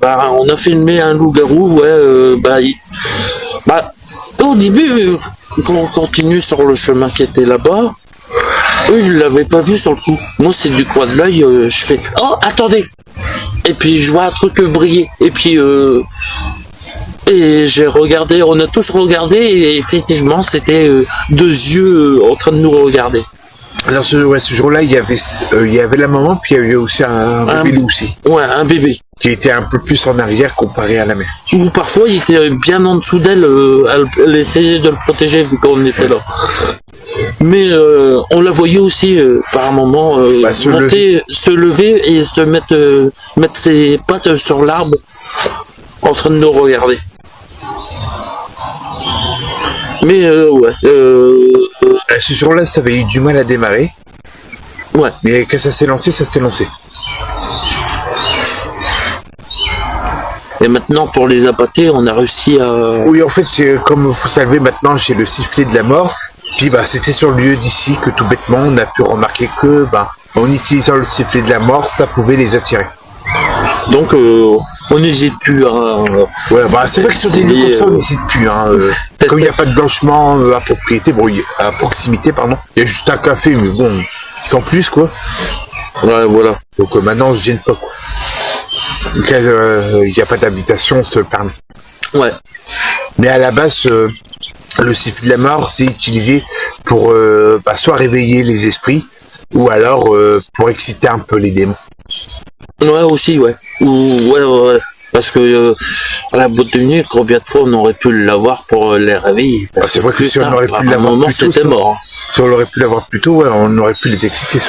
Bah, on a filmé un loup-garou, ouais, bah, au début, quand on continue sur le chemin qui était là-bas, eux, ils l'avaient pas vu sur le coup. Moi, c'est du coin de l'œil, je fais « Oh, attendez !» Et puis, je vois un truc briller. Et puis, Et j'ai regardé, on a tous regardé et effectivement c'était 2 yeux en train de nous regarder. Alors ce jour-là, il y avait la maman, puis il y avait aussi un bébé loup aussi. Ouais, un bébé. Qui était un peu plus en arrière comparé à la mère. Ou parfois il était bien en dessous d'elle, elle essayait de le protéger vu qu'on était là. Mais on la voyait aussi par un moment se lever et se mettre ses pattes sur l'arbre en train de nous regarder. Mais ce jour-là, ça avait eu du mal à démarrer. Ouais. Mais quand ça s'est lancé, ça s'est lancé. Et maintenant, pour les appâter, on a réussi à... Oui, en fait, c'est comme vous savez, maintenant, j'ai le sifflet de la mort. Puis, c'était sur le lieu d'ici que tout bêtement, on a pu remarquer que, en utilisant le sifflet de la mort, ça pouvait les attirer. Donc, on n'hésite plus à... Ouais, c'est vrai que sur des lieux comme ça, on n'hésite plus. Comme il n'y a pas de blanchiment à proximité, il y a juste un café, mais bon, sans plus, quoi. Ouais, voilà. Donc maintenant, on se gêne pas, quoi. Il n'y a pas d'habitation, on se le permet. Ouais. Mais à la base, le sifflet de la mort, c'est utilisé pour soit réveiller les esprits, ou alors pour exciter un peu les démons. Ouais, aussi, ouais. Ouais. Parce que à la boîte de nuit, combien de fois on aurait pu l'avoir pour les réveiller? C'est vrai que si on aurait pu l'avoir plus tôt, c'était mort. Si on aurait pu l'avoir plus tôt, ouais, on aurait pu les exciter.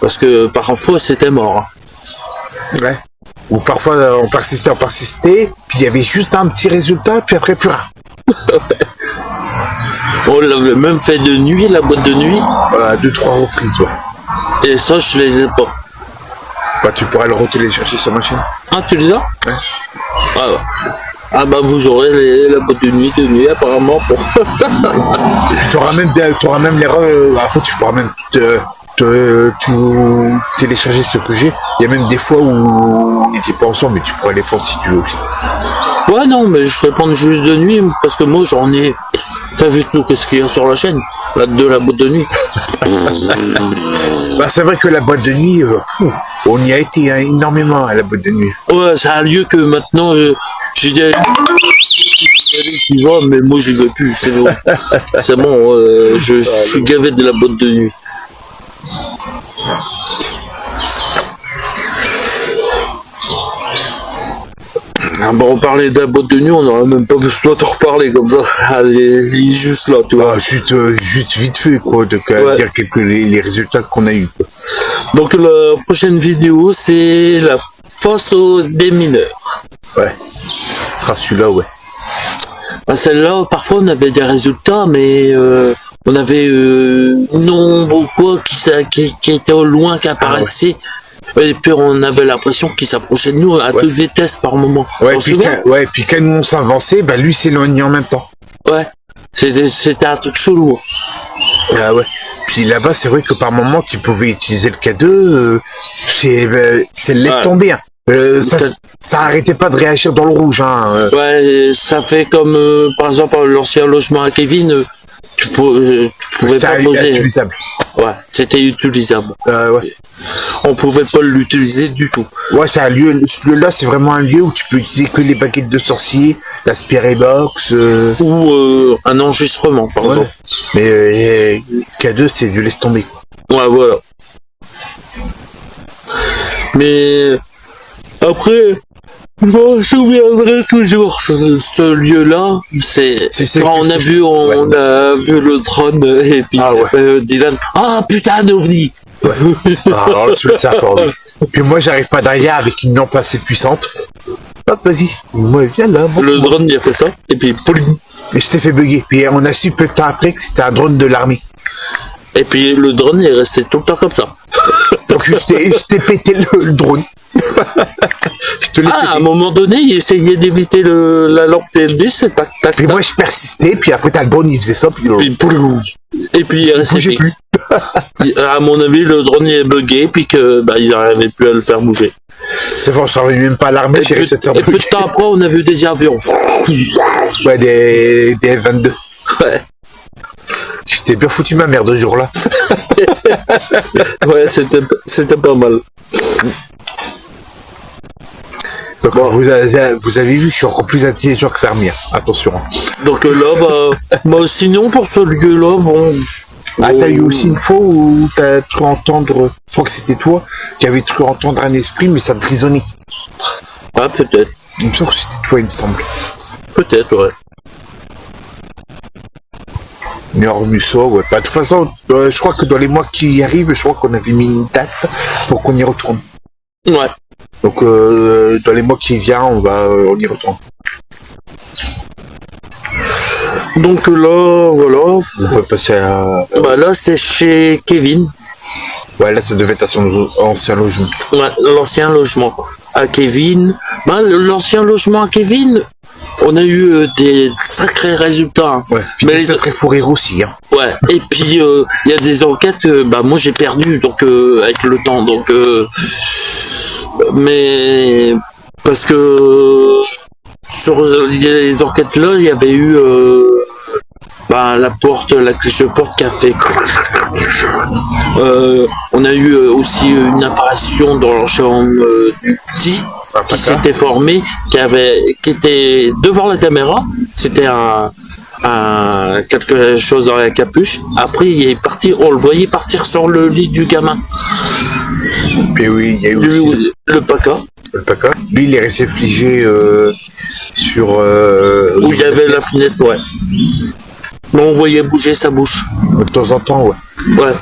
Parce que parfois, c'était mort. Ouais. Ou parfois, on persistait, puis il y avait juste un petit résultat, puis après, plus rien. On l'avait même fait de nuit, la boîte de nuit. 2-3 reprises, ouais. Et ça, je les ai pas. Tu pourras le retélécharger sur ma chaîne. Ah, tu les as? Ouais. Ah, ouais. Ah vous aurez la boîte de nuit apparemment pour... Tu auras même l'erreur, après tu pourras même tout télécharger ce que j'ai. Il y a même des fois où on n'était pas ensemble, mais tu pourrais les prendre si tu veux aussi. Ouais, non, mais je fais prendre juste de nuit, parce que moi j'en ai... T'as vu tout ce qu'il y a sur la chaîne, la boîte de nuit. C'est vrai que la boîte de nuit, on y a été énormément à la boîte de nuit. Ouais, c'est un lieu que maintenant, j'ai dit... Tu vas, mais moi j'y vais plus, c'est bon. C'est bon, je suis gavé de la boîte de nuit. On parlait de la boîte de nuit, on n'aurait même pas besoin de reparler comme ça. Elle est juste là, tu vois. Juste vite fait, quoi, de dire les résultats qu'on a eu. Donc la prochaine vidéo, c'est la fosse des mineurs. Ouais. Ce sera celui-là, ouais. Celle-là, parfois on avait des résultats, mais on avait nombre ou quoi qui était au loin, qui apparaissait. Et puis on avait l'impression qu'il s'approchait de nous à toute vitesse par moment. Ouais, puis quand on s'avançait, lui s'éloignait en même temps. Ouais, c'était un truc chelou. Ah ouais. Puis là-bas, c'est vrai que par moment, tu pouvais utiliser le K2, c'est laisse tomber. Ça arrêtait pas de réagir dans le rouge. Ouais, ça fait comme par exemple l'ancien logement à Kevin, tu pouvais pas poser. Utilisable. Ouais, c'était utilisable. Ouais. On pouvait pas l'utiliser du tout. Ouais, c'est un lieu. Ce lieu-là, c'est vraiment un lieu où tu peux utiliser que les baguettes de sorcier, la Spirit Box. Ou un enregistrement, par exemple. Mais K2, c'est du laisse tomber. Ouais, voilà. Mais après, je me souviendrai toujours ce lieu-là. C'est quand on a vu le drone et puis Dylan. Ah putain, d'OVNI. Ouais. Alors là, c'est encore lui. Puis moi, j'arrive pas derrière avec une lampe assez puissante. Hop, vas-y. Moi, viens là. Le drone, il a fait ça. Et puis, et je t'ai fait bugger. Puis on a su peu de temps après que c'était un drone de l'armée. Et puis le drone, il est resté tout le temps comme ça. Donc je t'ai pété le drone. À un moment donné, il essayait d'éviter la lampe TLD, tac, tac. Puis moi je persistais, puis après t'as le drone, il faisait ça, puis et puis il restait plus. À mon avis, le drone il est bugué, puis que il n'arrivait plus à le faire bouger. C'est bon, je travaille même pas à l'armée, j'ai réussi à te faire bouger. Et peu de temps après, on a vu des avions. Ouais, des F-22. Ouais. J'étais bien foutu ma mère de ce jour-là. Ouais, c'était pas mal. Donc, vous avez vu, je suis encore plus intelligent que Fermier. Attention. Donc là, sinon, pour ce lieu-là, bon... Ah, t'as eu aussi une fois où t'as cru entendre, je crois que c'était toi, qui avait cru entendre un esprit, mais ça te résonnait. Ah, peut-être. Il me semble que c'était toi, il me semble. Peut-être, ouais. Mais hormis ça, ouais. Bah, de toute façon, je crois que dans les mois qui arrivent, je crois qu'on avait mis une date pour qu'on y retourne. Ouais. Donc, dans les mois qui viennent, on y retourne. Donc là, voilà. On va passer à... Bah là, c'est chez Kevin. Ouais, là, ça devait être à son ancien logement. Ouais, l'ancien logement à Kevin. Bah, l'ancien logement à Kevin, on a eu des sacrés résultats. Hein. Ouais, mais les sacrés fous rires aussi. Hein. Ouais, et puis il y a des enquêtes, moi j'ai perdu donc avec le temps. Donc, mais parce que sur les enquêtes là, il y avait eu la cloche de porte qui a fait. On a eu aussi une apparition dans la chambre du petit qui s'était formé, qui était devant la caméra. C'était quelque chose dans la capuche. Après, il est parti. On le voyait partir sur le lit du gamin. Et oui, il y a eu aussi le PACA. Le PACA. Lui, il est resté figé sur... où il y avait la fenêtre, ouais. Mais on voyait bouger sa bouche. De temps en temps, ouais. Ouais.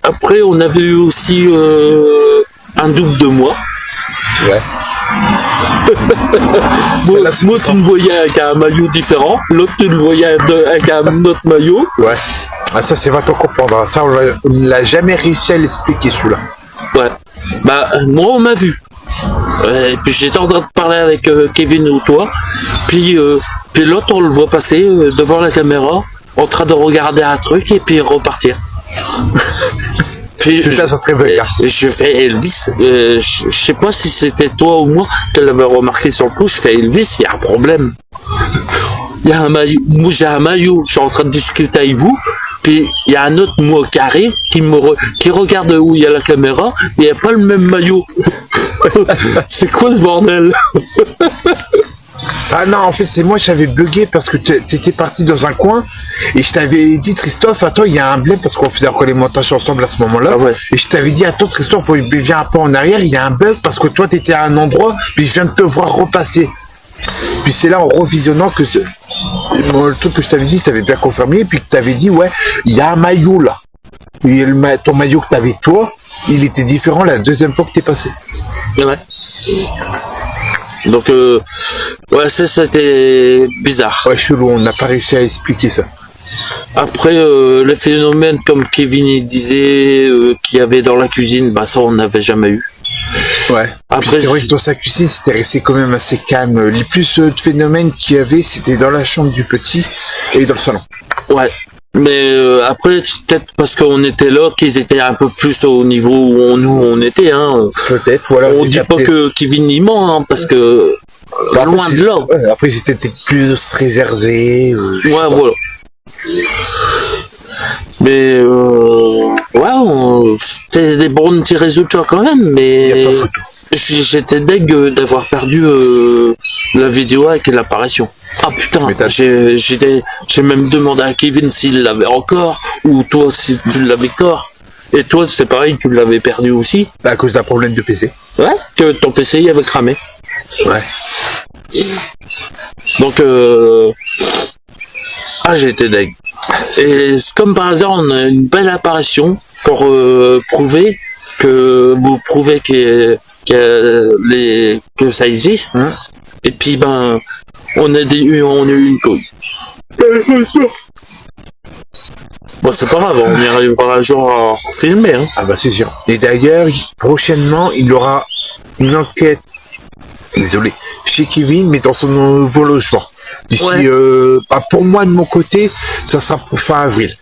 Après, on avait eu aussi un double de moi. Ouais. Moi, tu me voyais avec un maillot différent. L'autre, tu le voyais avec un autre maillot. Ouais. Ah, ça, c'est va t'en comprendre. Ça, on l'a jamais réussi à l'expliquer, celui-là. Ouais. Bah, moi, on m'a vu. Et puis j'étais en train de parler avec Kevin ou toi, puis l'autre on le voit passer devant la caméra en train de regarder un truc et puis repartir. Puis ça très bien. Je fais Elvis, je sais pas si c'était toi ou moi qui l'avais remarqué sur le coup, je fais Elvis, il y a un problème. Il y a un maillot, moi j'ai un maillot, je suis en train de discuter avec vous. Puis il y a un autre moi qui arrive, qui regarde où il y a la caméra, et il n'y a pas le même maillot. C'est quoi ce bordel? Ah non, en fait, c'est moi, j'avais bugué parce que t'étais parti dans un coin et je t'avais dit, Christophe, attends, il y a un blé parce qu'on faisait encore les montages ensemble à ce moment-là. Ah ouais. Et je t'avais dit, attends, Christophe, viens un peu en arrière, il y a un bug parce que toi, t'étais à un endroit, puis je viens de te voir repasser. Puis c'est là, en revisionnant, que le truc que je t'avais dit, t'avais bien confirmé, puis que t'avais dit, ouais, il y a un maillot là. Et ton maillot que t'avais toi, il était différent la deuxième fois que t'es passé. Ouais. Donc, ouais, c'était bizarre. Ouais, chelou, on n'a pas réussi à expliquer ça. Après, les phénomènes, comme Kevin il disait, qu'il y avait dans la cuisine, bah ça, on n'avait jamais eu. Ouais. Après, c'est vrai que dans sa cuisine, c'était resté quand même assez calme. Les plus de phénomènes qu'il y avait, c'était dans la chambre du petit et dans le salon. Ouais. Mais après, c'est peut-être parce qu'on était là qu'ils étaient un peu plus au niveau où nous on était. Hein. Peut-être, voilà. On dit pas que Kevin y ment, hein, parce que loin de là. Ouais, après, ils étaient peut-être plus réservés. Ouais, voilà. Mais ouais, c'était des bons petits résultats quand même, mais il n'y a pas photo. J'étais deg d'avoir perdu la vidéo avec l'apparition. Ah putain, j'ai même demandé à Kevin s'il l'avait encore, ou toi si tu l'avais encore. Et toi c'est pareil, tu l'avais perdu aussi. À cause d'un problème de PC. Ouais, que ton PC il avait cramé. Ouais. Donc j'étais deg. Et comme par hasard, on a une belle apparition pour prouver que vous prouvez que ça existe. Hein. Et puis on a eu une couille. Bon, c'est pas grave, on y arrivera un jour à filmer. Hein. Ah bah c'est sûr. Et d'ailleurs, prochainement, il y aura une enquête. Désolé, chez Kevin, mais dans son nouveau logement. D'ici, pour moi, de mon côté, ça sera pour fin avril.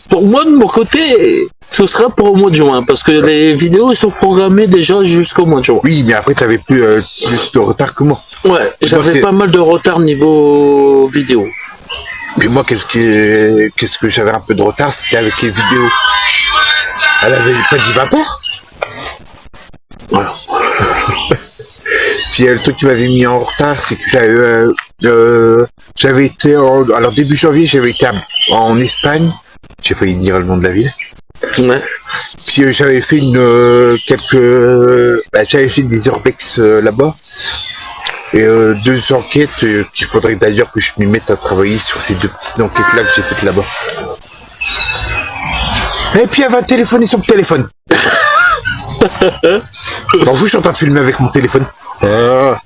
Pour moi, de mon côté, ce sera pour le mois de juin, parce que les vidéos sont programmées déjà jusqu'au mois de juin. Oui, mais après, t'avais plus de retard que moi. Ouais, j'avais pas mal de retard niveau vidéo. Mais moi, qu'est-ce que j'avais un peu de retard, c'était avec les vidéos. Elle avait pas dit 20 heures. Puis le truc qui m'avait mis en retard, c'est que j'avais été alors début janvier, j'avais été en Espagne. J'ai failli dire le nom de la ville. Ouais. Puis j'avais fait j'avais fait des urbex là-bas. Et 2 enquêtes qu'il faudrait d'ailleurs que je m'y mette à travailler sur ces 2 petites enquêtes-là que j'ai faites là-bas. Et puis elle va téléphoner sur le téléphone. M'en fous, je suis en train de filmer avec mon téléphone. Ouais,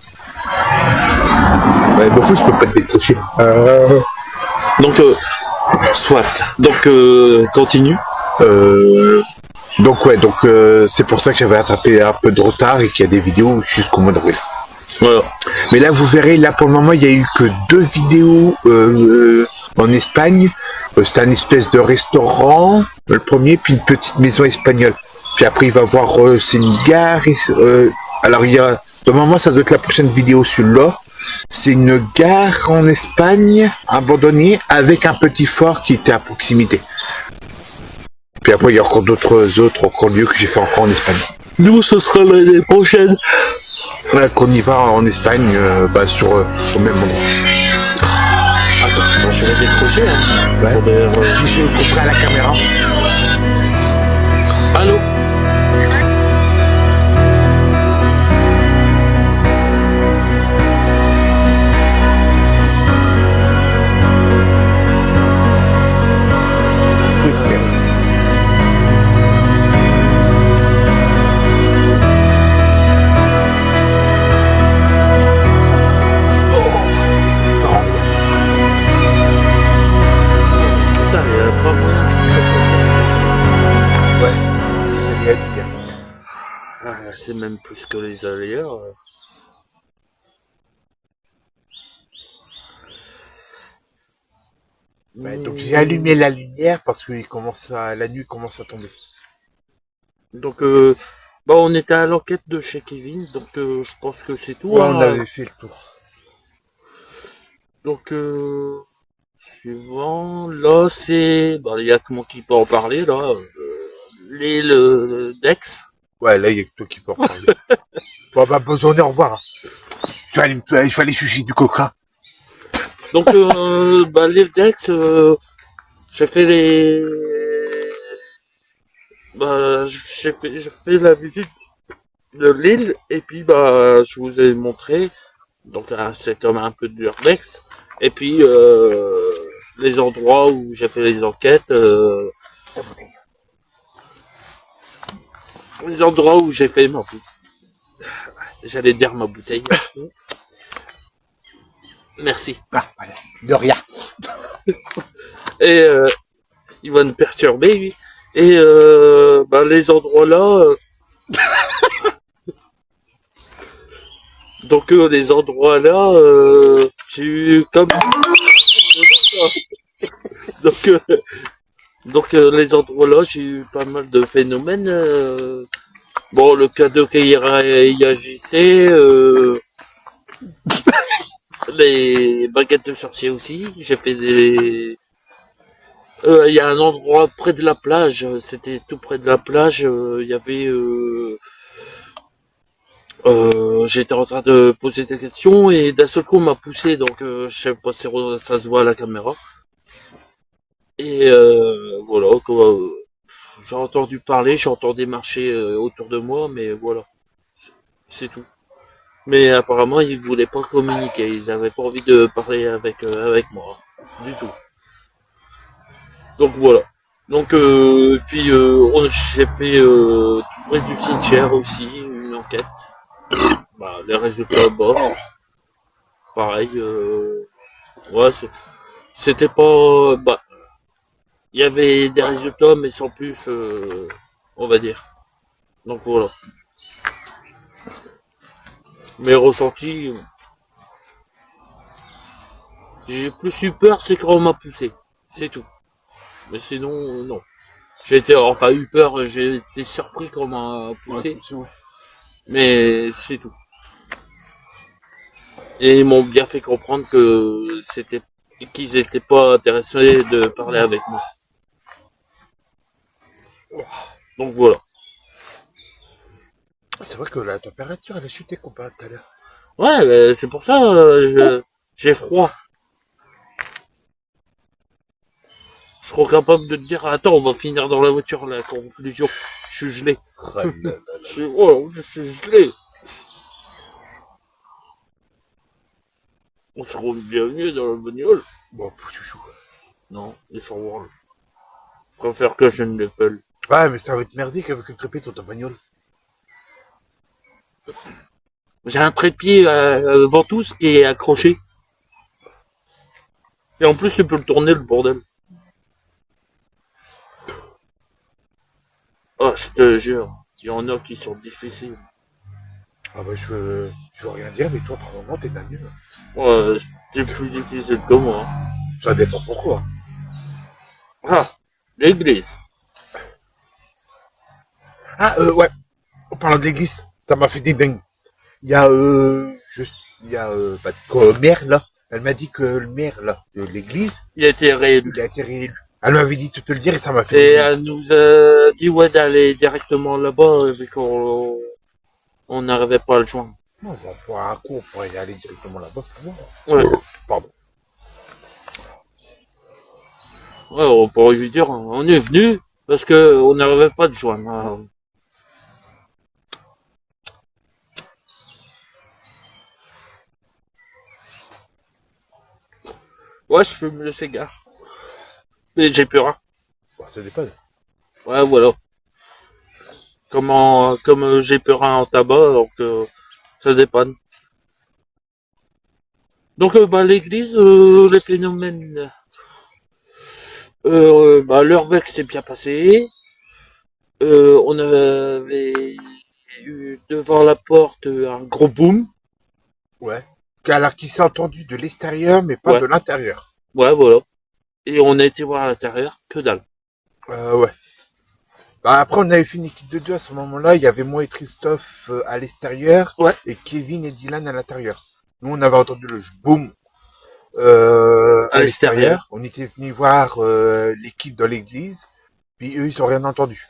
m'en fous, je peux pas te décrocher. Donc, soit. Donc, continue. Donc c'est pour ça que j'avais attrapé un peu de retard et qu'il y a des vidéos jusqu'au mois d'avril. Voilà. Mais là, vous verrez, là pour le moment, il y a eu que 2 vidéos en Espagne. C'était un espèce de restaurant, le premier, puis une petite maison espagnole. Puis après, il va voir, c'est une gare. Alors, il y a, normalement, ça doit être la prochaine vidéo celui-là. C'est une gare en Espagne, abandonnée, avec un petit fort qui était à proximité. Puis après, il y a encore d'autres lieux que j'ai fait encore en Espagne. Nous, ce sera l'année prochaine. Qu'on y va en Espagne, sur au même endroit. Attends, je vais décrocher. Hein. Ouais. J'ai compris à la caméra. Allô? Faut espérer. Putain, il y a pas moyen de faire quelque chose. Ouais. Les aléas du direct. Ah, c'est même plus que les aléas. Ouais, donc j'ai allumé la lumière parce que la nuit commence à tomber. Donc, on était à l'enquête de chez Kevin, donc je pense que c'est tout. Ouais, hein. on avait fait le tour. Donc, suivant, là, c'est... il y a que moi qui peux en parler, là. L'île Dex. Ouais, là, il y a que toi qui peux en parler. Bon, bonne journée, au revoir. Je vais aller chucher du coca. Donc, l'île Dex, j'ai fait j'ai fait la visite de l'île, et puis, je vous ai montré, donc, c'est comme un peu d'urbex, et puis, les endroits où j'ai fait les enquêtes, les endroits où j'ai fait ma bouteille. J'allais dire ma bouteille. Merci. Ah, voilà. De rien. Et il va nous perturber, lui. Et les endroits là. Donc les endroits là, j'ai eu comme. Donc les endroits là, j'ai eu pas mal de phénomènes. Le cadeau qu'il réagissait, les baguettes de sorcier aussi. J'ai fait des. Il y a un endroit près de la plage. C'était tout près de la plage. Il y avait. J'étais en train de poser des questions et d'un seul coup on m'a poussé. Donc je sais pas si ça se voit à la caméra. Et voilà quoi. J'ai entendu parler, j'entendais marcher autour de moi, mais voilà, c'est tout. Mais apparemment, ils voulaient pas communiquer, ils avaient pas envie de parler avec moi, du tout. Donc voilà. Donc puis j'ai fait tout près du cimetière aussi une enquête. Les résultats bof. Pareil. Ouais, c'était pas. Il y avait des résultats, mais sans plus, on va dire. Donc voilà. Mes ressentis, j'ai plus eu peur, c'est quand on m'a poussé. C'est tout. Mais sinon, non. Eu peur, j'ai été surpris quand on m'a poussé. Ouais. Mais c'est tout. Et ils m'ont bien fait comprendre qu'ils étaient pas intéressés de parler avec moi. Donc voilà. C'est vrai que la température, elle a chuté comparé à tout à l'heure. Ouais, c'est pour ça, j'ai froid. Je serais capable de te dire, attends, on va finir dans la voiture, la conclusion. Je suis gelé. Je suis gelé. On se rend bienvenue dans la bagnole. Bon, chouchou. Non, ils sont world. Je préfère que je ne l'appelle. Ouais, mais ça va être merdique avec une trépied dans ta bagnole. J'ai un trépied ventouse qui est accroché. Et en plus, tu peux le tourner, le bordel. Oh, je te jure, il y en a qui sont difficiles. Ah bah je veux rien dire, mais toi par moment t'es d'un mieux. Ouais, c'est plus difficile que moi. Ça dépend pourquoi. Ah, l'église. Ah ouais, en parlant de l'église, ça m'a fait des dingues. Il y a le maire là, elle m'a dit que le maire là, de l'église, Il a été réélu. il a été réélu. Elle m'avait dit de te le dire et ça m'a fait Et des dingues. elle nous a dit ouais d'aller directement là-bas vu qu'on n'arrivait pas à le joindre. Non, on va pour un coup, on pourrait y aller directement là-bas pour voir. Ouais. Pardon. Ouais, on pourrait lui dire on est venu parce que on n'arrivait pas à le joindre. Ah. Ouais, je fume le cigare. Mais j'ai peur. Hein. Bon, ça dépend. Ouais, voilà. Comme j'ai peur en tabac, donc ça dépanne. Donc bah l'église, les phénomènes, l'urbex s'est bien passé. On avait eu devant la porte un gros boom. Ouais. Alors qui s'est entendu de l'extérieur, mais pas Ouais. de l'intérieur. Ouais, voilà. Et on a été voir à l'intérieur, que dalle. Ouais. Bah après on avait fait une équipe de deux à ce moment-là, il y avait moi et Christophe à l'extérieur, Ouais. et Kevin et Dylan à l'intérieur. Nous on avait entendu le boom à l'extérieur. On était venus voir l'équipe dans l'église, puis eux ils ont rien entendu.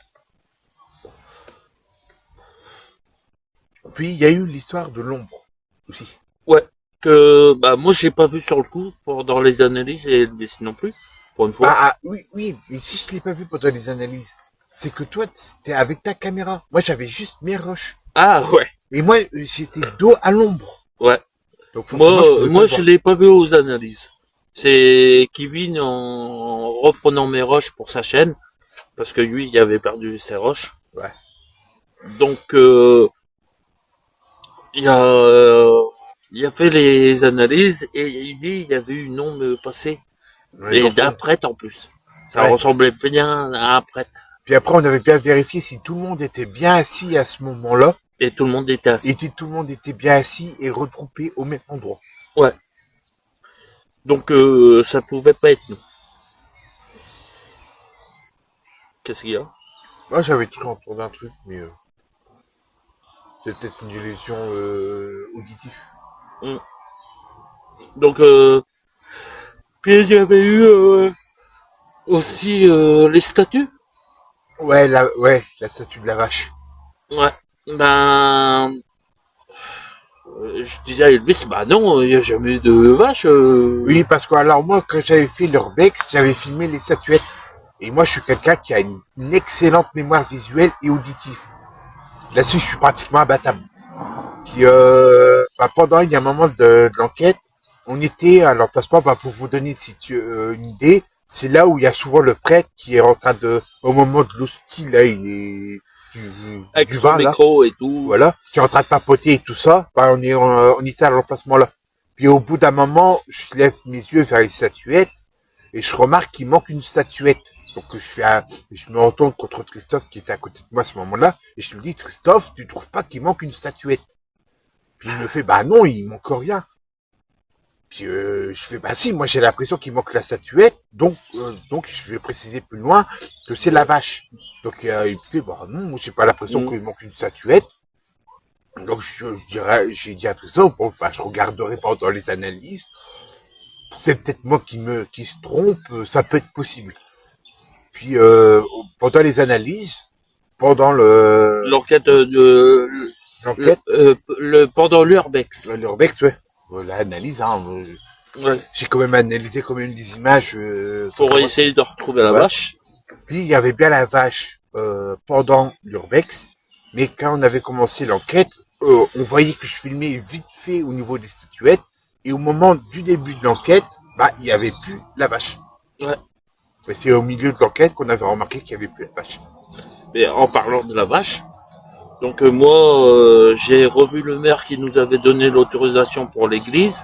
Puis il y a eu l'histoire de l'ombre aussi. Ouais. Que bah moi j'ai pas vu sur le coup pendant les analyses et Elvis non plus, pour une fois. Oui, mais si je l'ai pas vu pendant les analyses, c'est que toi c'était avec ta caméra. Moi j'avais juste mes rushs. Ah ouais. Et moi j'étais dos à l'ombre. Ouais. Donc moi je l'ai pas vu aux analyses. C'est Kevin en reprenant mes roches pour sa chaîne, parce que lui il avait perdu ses roches. Ouais. Donc il a fait les analyses et lui il a vu une ombre passer. Ouais, Et d'un prêtre en plus. Ça Ouais. ressemblait bien à un prêtre. Puis après, on avait bien vérifié si tout le monde était bien assis à ce moment-là. Et tout le monde était assis. Et si tout le monde était bien assis et regroupé au même endroit. Ouais. Donc ça pouvait pas être nous. Qu'est-ce qu'il y a? Moi, j'avais toujours entendu un truc, mais c'est peut-être une illusion auditive. Donc puis il y avait eu aussi les statues. Ouais, la statue de la vache. Ouais. Ben je disais à Elvis, bah non, il n'y a jamais eu de vache. Oui, parce que alors moi, quand j'avais fait l'urbex, j'avais filmé les statuettes. Et moi, je suis quelqu'un qui a une excellente mémoire visuelle et auditive. Là-dessus, je suis pratiquement imbattable. Puis, pendant il y a un moment de l'enquête, on était à l'emplacement, pour vous donner une idée, c'est là où il y a souvent le prêtre qui est en train au moment de l'hostie, là, il est avec du son vin, là, micro et tout. voilà, qui est en train de papoter et tout ça. On était à l'emplacement là. Puis au bout d'un moment, je lève mes yeux vers les statuettes et je remarque qu'il manque une statuette. Donc je me retourne contre Christophe qui était à côté de moi à ce moment-là et je lui dis, Christophe, tu trouves pas qu'il manque une statuette? Puis il me fait, bah non, il manque rien. Puis je fais, bah si, moi j'ai l'impression qu'il manque la statuette, donc je vais préciser plus loin que c'est la vache. Donc il me fait, bah non, moi j'ai pas l'impression qu'il manque une statuette. Donc j'ai dit à Christophe, bon, bah je regarderai pendant les analyses. C'est peut-être moi qui se trompe, ça peut être possible. Puis pendant les analyses, pendant L'enquête l'enquête. Pendant l'urbex. L'urbex, ouais. L'analyse, hein. Ouais. J'ai quand même analysé quand même des images. Pour essayer de retrouver la vache. Puis il y avait bien la vache pendant l'urbex, mais quand on avait commencé l'enquête, on voyait que je filmais vite fait au niveau des statuettes, et au moment du début de l'enquête, il y avait plus la vache. Ouais. Et c'est au milieu de l'enquête qu'on avait remarqué qu'il y avait plus la vache. Mais en parlant de la vache, donc moi j'ai revu le maire qui nous avait donné l'autorisation pour l'église,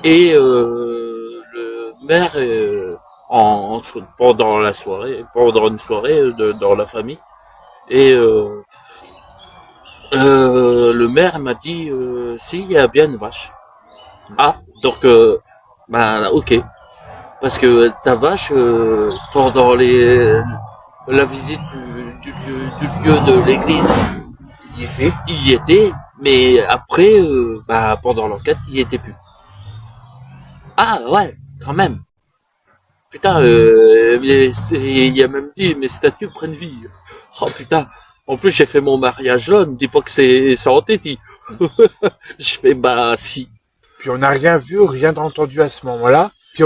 et le maire pendant une soirée dans la famille, et le maire m'a dit si, il y a bien une vache. Ah, donc ok, parce que ta vache pendant la visite du lieu de l'église, il y était, mais après pendant l'enquête il y était plus. Ah ouais, quand même. Putain, il y a même dit mes statues prennent vie. Oh putain. En plus j'ai fait mon mariage là, ne dis pas que c'est entêté. Je fais si. Puis on n'a rien vu, rien entendu à ce moment-là. Puis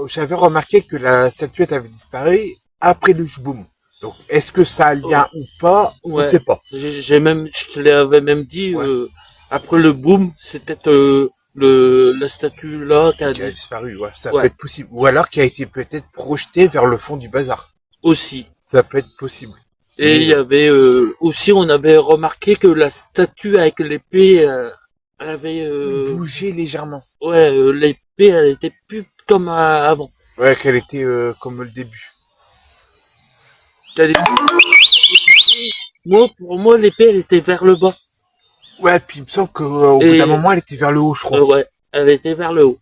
j'avais remarqué que la statuette avait disparu après le boom. Donc est-ce que ça a lien ou pas? Ouais. Je ne sais pas. Je te l'avais même dit après le boom, c'était la statue là qui a disparu. Ouais, ça peut être possible. Ou alors qui a été peut-être projetée vers le fond du bazar. Aussi. Ça peut être possible. Et il y avait aussi, on avait remarqué que la statue avec l'épée, elle avait bougé légèrement. Ouais, l'épée, elle était plus comme avant. Ouais, qu'elle était comme le début. Pour moi, l'épée, elle était vers le bas. Ouais, puis il me semble qu'au bout d'un moment, elle était vers le haut, je crois. Ouais, elle était vers le haut.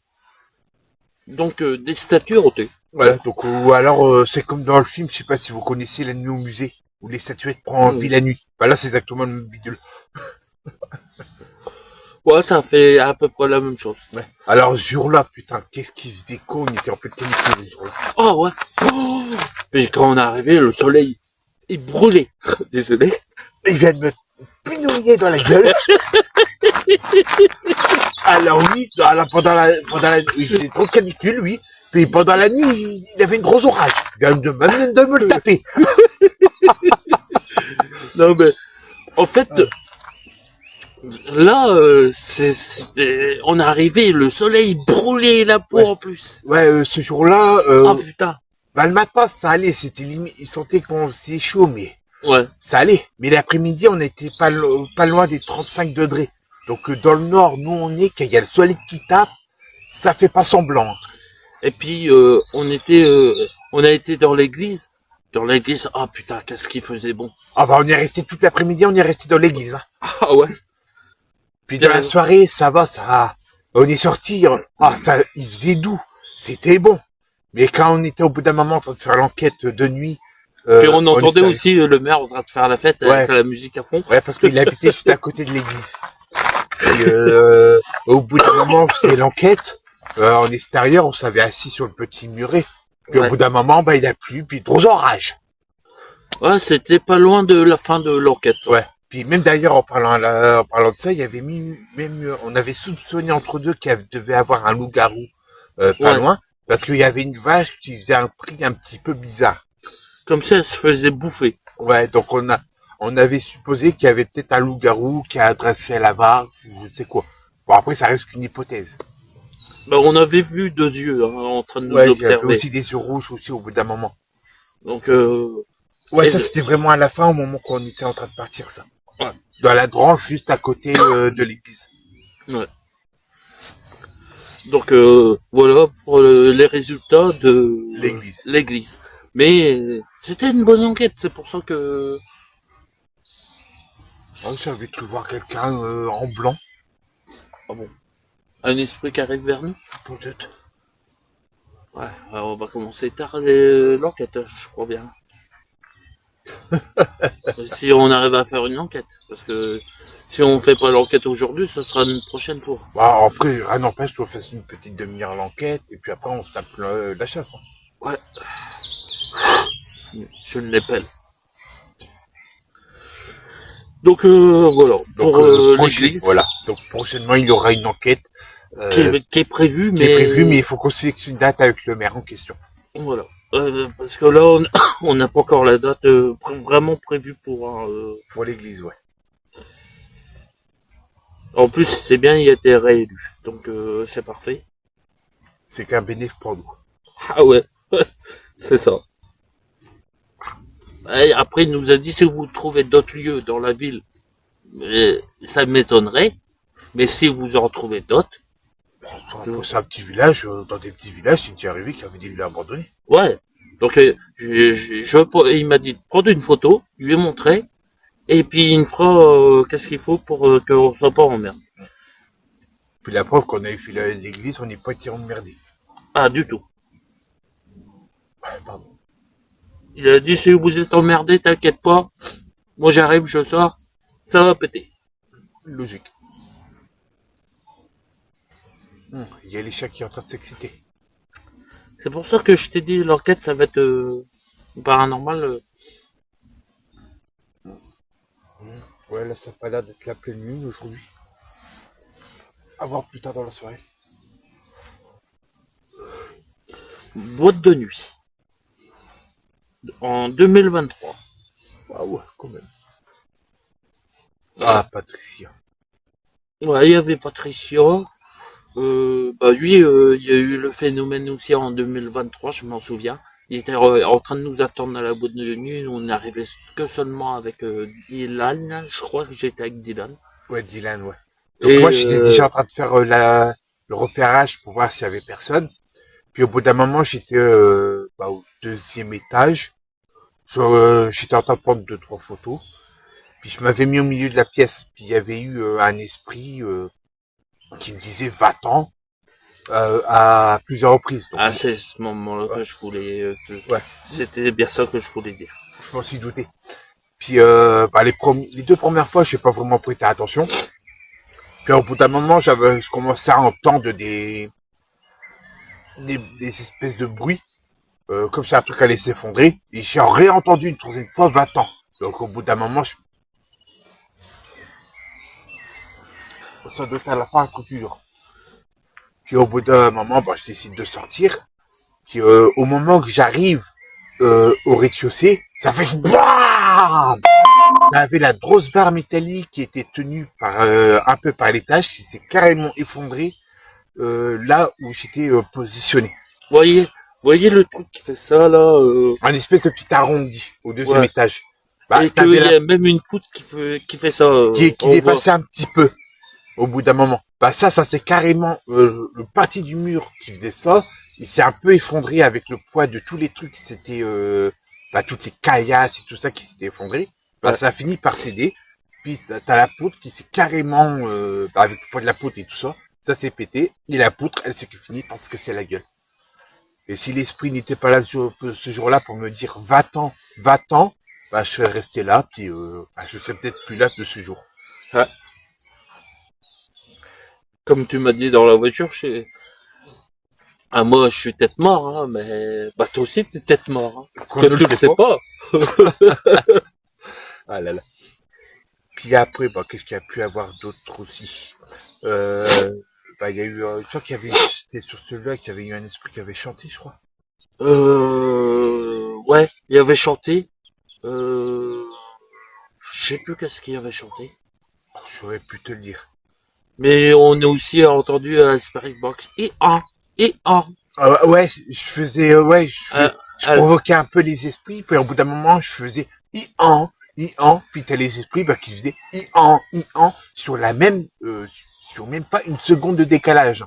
Donc, des statues rotées. Voilà, donc, ou alors, c'est comme dans le film, je sais pas si vous connaissez La Nuit au musée, où les statuettes prennent vie la nuit. Là, c'est exactement le même bidule. Ouais, ça fait à peu près la même chose. Ouais. Alors, ce jour-là, putain, qu'est-ce qu'il faisait con, on était en pleine canicule ce jour-là. Oh, ouais. Mais quand on est arrivé, le soleil, il brûlait. Désolé. Il vient de me pinouiller dans la gueule. Alors oui, pendant la il faisait trop de canicule, lui. Puis pendant la nuit, il avait une grosse orage. Il vient de me le taper. Non, mais, en fait, là, on est arrivé, le soleil brûlait la peau en plus. Ouais, ce jour-là, oh putain. Le matin, ça allait, c'était limite, il sentait qu'on faisait chaud, mais ouais, ça allait. Mais l'après-midi, on n'était pas loin des 35 degrés. Donc, dans le nord, nous, quand il y a le soleil qui tape, ça fait pas semblant. Et puis, on a été dans l'église. Dans l'église, ah putain, qu'est-ce qu'il faisait bon. Ah on est resté toute l'après-midi, on est resté dans l'église. Hein. Ah ouais. Puis dans la soirée, ça va. On est sorti, il faisait doux. C'était bon. Mais quand on était au bout d'un moment en train de faire l'enquête de nuit... puis on entendait aussi le maire en train de faire la fête avec la musique à fond. Ouais, parce qu'il habitait juste à côté de l'église. Puis au bout d'un moment, c'est l'enquête. En extérieur, on s'avait assis sur le petit muret. Puis au bout d'un moment, il a plu, puis gros orage. Ouais, c'était pas loin de la fin de l'enquête. Ouais. Puis même d'ailleurs, en parlant de ça, il y avait on avait soupçonné entre deux qu'il devait avoir un loup-garou pas loin, parce qu'il y avait une vache qui faisait un truc un petit peu bizarre. Comme ça, elle se faisait bouffer. Ouais, donc on avait supposé qu'il y avait peut-être un loup-garou qui a adressé à la vache, ou je ne sais quoi. Bon, après, ça reste qu'une hypothèse. On avait vu 2 yeux en train de nous observer. Il y avait aussi des yeux rouges aussi au bout d'un moment. Donc, ça c'était vraiment à la fin, au moment qu'on était en train de partir, ça. Ouais. Dans la branche juste à côté de l'église. Ouais. Donc, voilà pour les résultats de l'église. Mais c'était une bonne enquête, c'est pour ça que... J'avais cru voir quelqu'un en blanc. Ah bon? Un esprit qui arrive vers nous? Peut-être. Ouais, on va commencer tard l'enquête, je crois bien. Si on arrive à faire une enquête, parce que si on fait pas l'enquête aujourd'hui, ce sera une prochaine fois. Après, rien n'empêche qu'on fasse une petite demi-heure l'enquête, et puis après on se tape la chasse. Hein. Ouais. Je ne l'épelle. Donc voilà, Donc, pour l'église. Voilà. Donc prochainement, il y aura une enquête qui est prévue, mais il faut qu'on se fixe une date avec le maire en question. Voilà, parce que là, on n'a pas encore la date vraiment prévue pour l'église, ouais. En plus, c'est bien, il a été réélu, donc c'est parfait. C'est qu'un bénéfice pour nous. Ah ouais, c'est ça. Et après, il nous a dit si vous trouvez d'autres lieux dans la ville, ça m'étonnerait, mais si vous en trouvez d'autres. C'est un petit village, dans des petits villages, c'est déjà arrivé qu'il y avait des lieux abandonnés. Ouais, donc il m'a dit de prendre une photo, lui montrer, et puis il me fera qu'est-ce qu'il faut pour qu'on soit pas emmerdé. Puis la preuve qu'on avait fait l'église, on n'est pas été emmerdé. Ah, du tout. Pardon. Il a dit si vous êtes emmerdé, t'inquiète pas. Moi j'arrive, je sors, ça va péter. Logique. Il y a les chats qui sont en train de s'exciter. C'est pour ça que je t'ai dit l'enquête ça va être paranormal. Ouais, là ça n'a pas l'air d'être la pleine lune aujourd'hui. À voir plus tard dans la soirée. Boîte de nuit. En 2023. Ah ouais, quand même. Ah, Patricia. Ouais, il y avait Patricia. Lui, il y a eu le phénomène aussi en 2023, je m'en souviens. Il était en train de nous attendre à la boîte de nuit. On n'arrivait que seulement avec Dylan. Je crois que j'étais avec Dylan. Ouais, Dylan, ouais. Donc moi, j'étais déjà en train de faire le repérage pour voir s'il y avait personne. Puis au bout d'un moment, j'étais au 2e étage. J'étais en train de prendre 2-3 photos. Puis je m'avais mis au milieu de la pièce. Puis il y avait eu un esprit qui me disait va-t'en à plusieurs reprises. Donc, c'est ce moment-là que je voulais. Ouais. C'était bien ça que je voulais dire. Je m'en suis douté. Puis les 2 premières fois, j'ai pas vraiment prêté attention. Puis au bout d'un moment, je commençais à entendre des espèces de bruits, comme si un truc allait s'effondrer. Et j'ai réentendu une 3e fois va-t'en. Donc au bout d'un moment, ça doit être à la fin un coup dur. Puis au bout d'un moment, je décide de sortir. Puis au moment que j'arrive au rez-de-chaussée, ça fait BAM! Il y avait la grosse barre métallique qui était tenue par un peu par l'étage, qui s'est carrément effondrée là où j'étais positionné. Voyez le truc qui fait ça là. Un espèce de petit arrondi au 2e étage. Et qu'il y a même une poutre qui fait ça. Qui dépassait un petit peu au bout d'un moment. Ça c'est carrément le parti du mur qui faisait ça. Il s'est un peu effondré avec le poids de tous les trucs. C'était toutes les caillasses et tout ça qui s'était effondré. Ça a fini par céder. Puis t'as la poutre qui s'est carrément avec le poids de la poutre et tout ça, ça s'est pété. Et la poutre, elle s'est finie par se casser la gueule. Et si l'esprit n'était pas là ce jour-là pour me dire va-t'en, je serais resté là. Puis je serais peut-être plus là de ce jour. Ouais. Comme tu m'as dit dans la voiture, moi je suis tête mort, hein, mais toi aussi t'es tête mort. Hein. Que tu le sais pas. Ah là là. Puis après, qu'est-ce qu'il y a pu avoir d'autre aussi? Il y a eu, je crois qu'il y avait, c'était sur celui-là qu'il y avait eu un esprit qui avait chanté, je crois. Ouais, il avait chanté. Je sais plus qu'est-ce qu'il avait chanté. J'aurais pu te le dire. Mais on a aussi entendu à Spirit Box. Ouais, je faisais, je provoquais un peu les esprits, puis au bout d'un moment, je faisais puis t'as les esprits qui faisaient sur la même, sur même pas une seconde de décalage.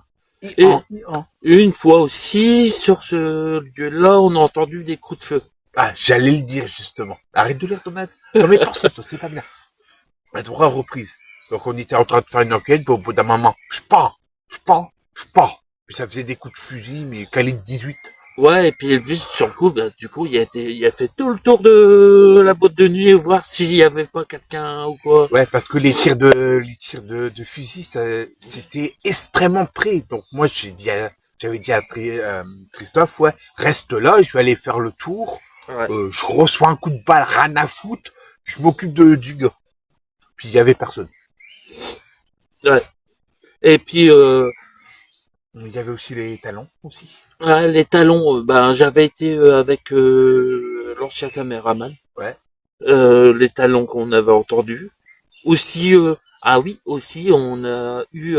Une fois aussi, sur ce lieu-là, on a entendu des coups de feu. Ah, j'allais le dire justement. Arrête de lire dans mes pensées, toi, c'est pas bien. À 3 reprises. Donc on était en train de faire une enquête, puis au bout d'un moment, je pars. Puis ça faisait des coups de fusil, mais calibre 18. Ouais, et puis Elvis, sur le coup, du coup, il a fait tout le tour de la boîte de nuit, voir s'il y avait pas quelqu'un ou quoi. Ouais, parce que les tirs de fusil, c'était extrêmement près. Donc moi, j'avais dit à Christophe, reste là, je vais aller faire le tour. Ouais. Je reçois un coup de balle, rien à foutre. Je m'occupe du gars. puis il y avait personne. Ouais. Et puis, il y avait aussi les talons, aussi. Ouais, les talons, j'avais été avec l'ancien caméraman. Ouais. Les talons qu'on avait entendus. Aussi, aussi, on a eu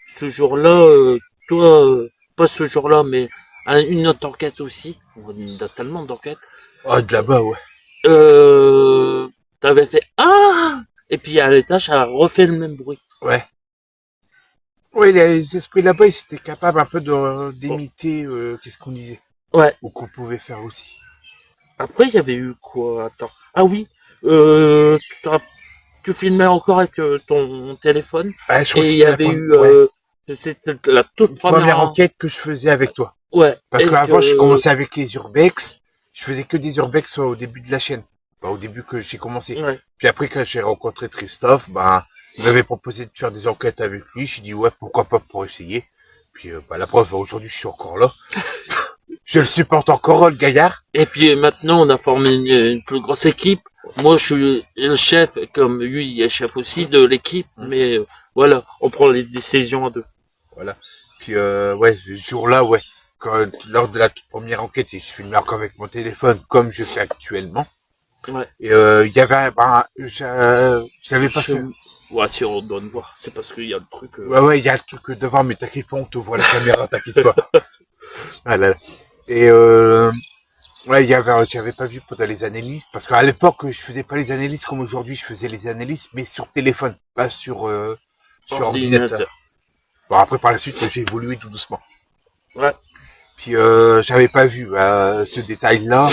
ce jour-là, pas ce jour-là, mais une autre enquête aussi. On a tellement d'enquêtes. Ah, de là-bas, ouais. T'avais fait ah, et puis à l'étage, ça a refait le même bruit. Ouais. Ouais, les esprits là-bas, ils étaient capables un peu d'imiter qu'est-ce qu'on disait. Ouais. Ou qu'on pouvait faire aussi. Après, il y avait eu quoi? Attends. Ah oui, tu filmais encore avec ton téléphone. Ouais, je crois et que il y avait eu, c'était la toute première enquête que je faisais avec toi. Ouais. Parce qu'avant, je commençais avec les urbex. Je faisais que des urbex au début de la chaîne. Au début que j'ai commencé. Ouais. Puis après, quand j'ai rencontré Christophe, il m'avait proposé de faire des enquêtes avec lui. J'ai dit ouais, pourquoi pas pour essayer. Puis la preuve, aujourd'hui, je suis encore là. Je le supporte encore, le gaillard. Et puis maintenant, on a formé une plus grosse équipe. Moi, je suis le chef, comme lui, il est chef aussi de l'équipe. Mais voilà, on prend les décisions à deux. Voilà. Puis ouais, ce jour-là, ouais, lors de la toute première enquête, je filmais encore avec mon téléphone, comme je fais actuellement. Ouais. Et il y avait, j'avais pas fait. Ouais, si on doit nous voir, c'est parce qu'il y a le truc. Ouais, il y a le truc devant, mais t'inquiète pas, on te voit la caméra, t'inquiète pas. Voilà. Et ouais, j'avais pas vu pendant les analyses, parce qu'à l'époque, je faisais pas les analyses comme aujourd'hui, je faisais les analyses, mais sur téléphone, pas sur ordinateur. Bon, après, par la suite, j'ai évolué tout doucement. Ouais. Puis, j'avais pas vu ce détail-là,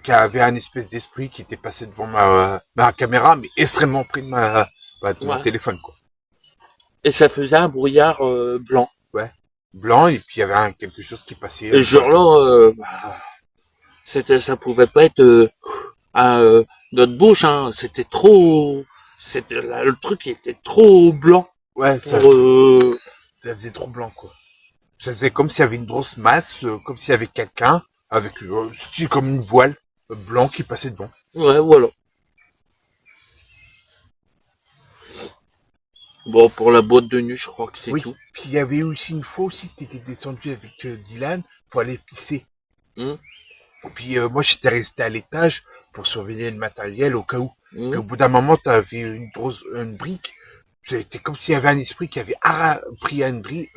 qui avait un espèce d'esprit qui était passé devant ma caméra, mais extrêmement près de mon téléphone, quoi. Et ça faisait un brouillard blanc. Ouais. Blanc, et puis il y avait quelque chose qui passait. Et ce jour-là, ça pouvait pas être notre bouche, hein. C'était trop, le truc était trop blanc. Ouais, ça faisait trop blanc, quoi. Ça faisait comme s'il y avait une grosse masse, comme s'il y avait quelqu'un avec style comme une voile blanc qui passait devant. Ouais, voilà. Bon, pour la boîte de nuit, je crois que c'est tout. Puis il y avait aussi une fois aussi, t'étais descendu avec Dylan pour aller pisser. Puis moi, j'étais resté à l'étage pour surveiller le matériel au cas où. Puis au bout d'un moment, t'avais une brique. C'était comme s'il y avait un esprit qui avait pris une brique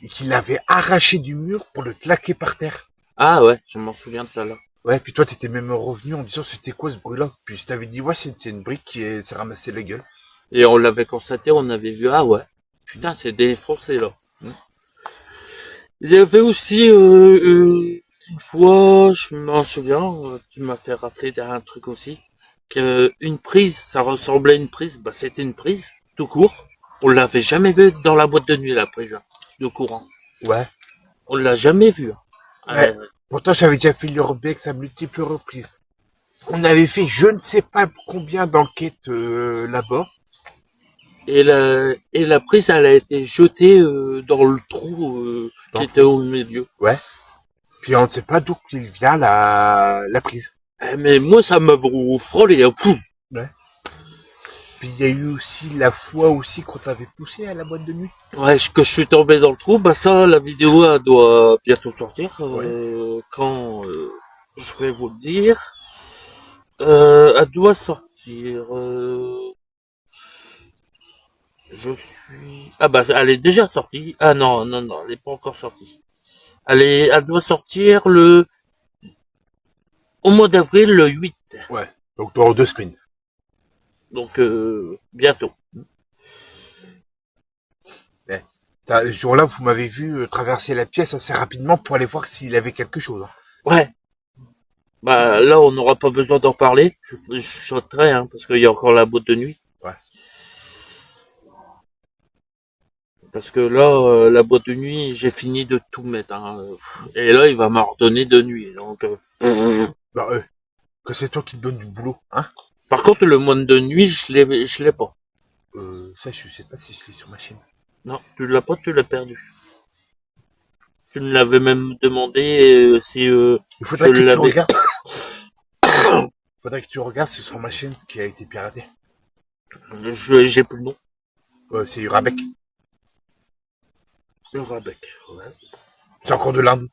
et qui l'avait arraché du mur pour le claquer par terre. Ah ouais, je m'en souviens de ça là. Ouais, puis toi, t'étais même revenu en disant c'était quoi ce bruit-là. Puis je t'avais dit ouais, c'était une brique qui s'est ramassée la gueule. Et on l'avait constaté, on avait vu, ah ouais, putain, c'est défoncé là. Il y avait aussi une fois, je m'en souviens, tu m'as fait rappeler d'un truc aussi, qu'une prise, ça ressemblait à une prise, c'était une prise, tout court. On l'avait jamais vu dans la boîte de nuit, la prise, de courant. Ouais. On l'a jamais vu. Ouais. Pourtant, j'avais déjà fait l'urbex à multiples reprises. On avait fait je ne sais pas combien d'enquêtes là-bas. Et la prise, elle a été jetée dans le trou qui était au milieu. Ouais. Puis on ne sait pas d'où il vient la prise. Mais moi, ça m'a frôlé. Fou. Ouais. Puis il y a eu aussi la fois aussi qu'on t'avait poussé à la boîte de nuit. Ouais, que je suis tombé dans le trou. Ça, la vidéo, elle doit bientôt sortir. Quand je vais vous le dire. Elle doit sortir. Je suis... elle est déjà sortie. Ah non, elle n'est pas encore sortie. Elle doit sortir au mois d'avril, le 8. Ouais, donc dans 2 semaines. Donc, bientôt. Ouais. Ce jour-là, vous m'avez vu traverser la pièce assez rapidement pour aller voir s'il avait quelque chose. Ouais. Là, on n'aura pas besoin d'en parler. Je sauterai, parce qu'il y a encore la boîte de nuit. Ouais. Parce que là, la boîte de nuit, j'ai fini de tout mettre. Et là, il va m'en redonner de nuit. Donc, que c'est toi qui te donnes du boulot, hein. Par contre, le moine de nuit, je l'ai pas. Ça, je sais pas si je l'ai sur ma chaîne. Non, tu l'as pas, tu l'as perdu. Tu me l'avais même demandé si il faudrait que tu regardes. Faudrait que tu regardes, c'est sur ma chaîne qui a été piratée. J'ai plus le nom. C'est Urabec. Urabec, ouais. C'est encore de l'Inde.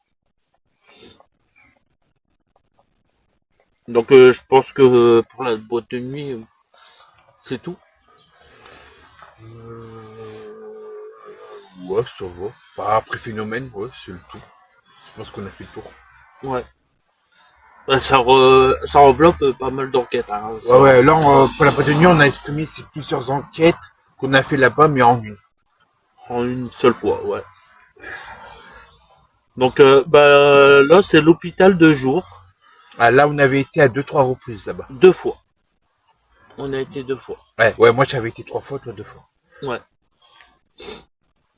Donc je pense que pour la boîte de nuit, c'est tout. Ouais, ça va. Bah, après Phénomène, ouais, c'est le tout. Je pense qu'on a fait le tour. Ouais. Bah, ça enveloppe pas mal d'enquêtes. Hein, ouais, là, pour la boîte de nuit, on a exprimé ces plusieurs enquêtes qu'on a fait là-bas, mais en une. En une seule fois, ouais. Donc, bah, là, c'est l'hôpital de jour. Ah, là, on avait été à 2-3 reprises là-bas. 2 fois. On a été 2 fois. Ouais, moi j'avais été 3 fois, toi 2 fois. Ouais.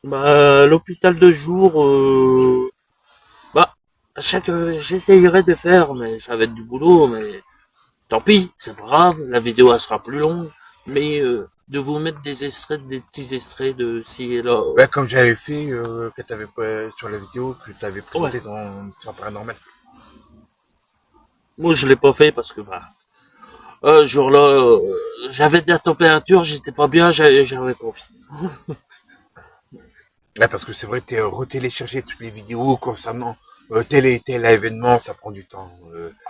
Bah, l'hôpital de jour, bah, j'essayerai de faire, mais ça va être du boulot, mais tant pis, c'est pas grave, la vidéo elle sera plus longue, mais de vous mettre des petits extraits de ci et là. Ouais, comme j'avais fait, que t'avais sur la vidéo, que t'avais présenté dans Histoire Paranormale. Moi, je l'ai pas fait parce que, bah, ce jour-là, j'avais de la température, j'étais pas bien, j'avais pas envie. Ouais, parce que c'est vrai, retélécharger toutes les vidéos concernant tel et tel événement, ça prend du temps.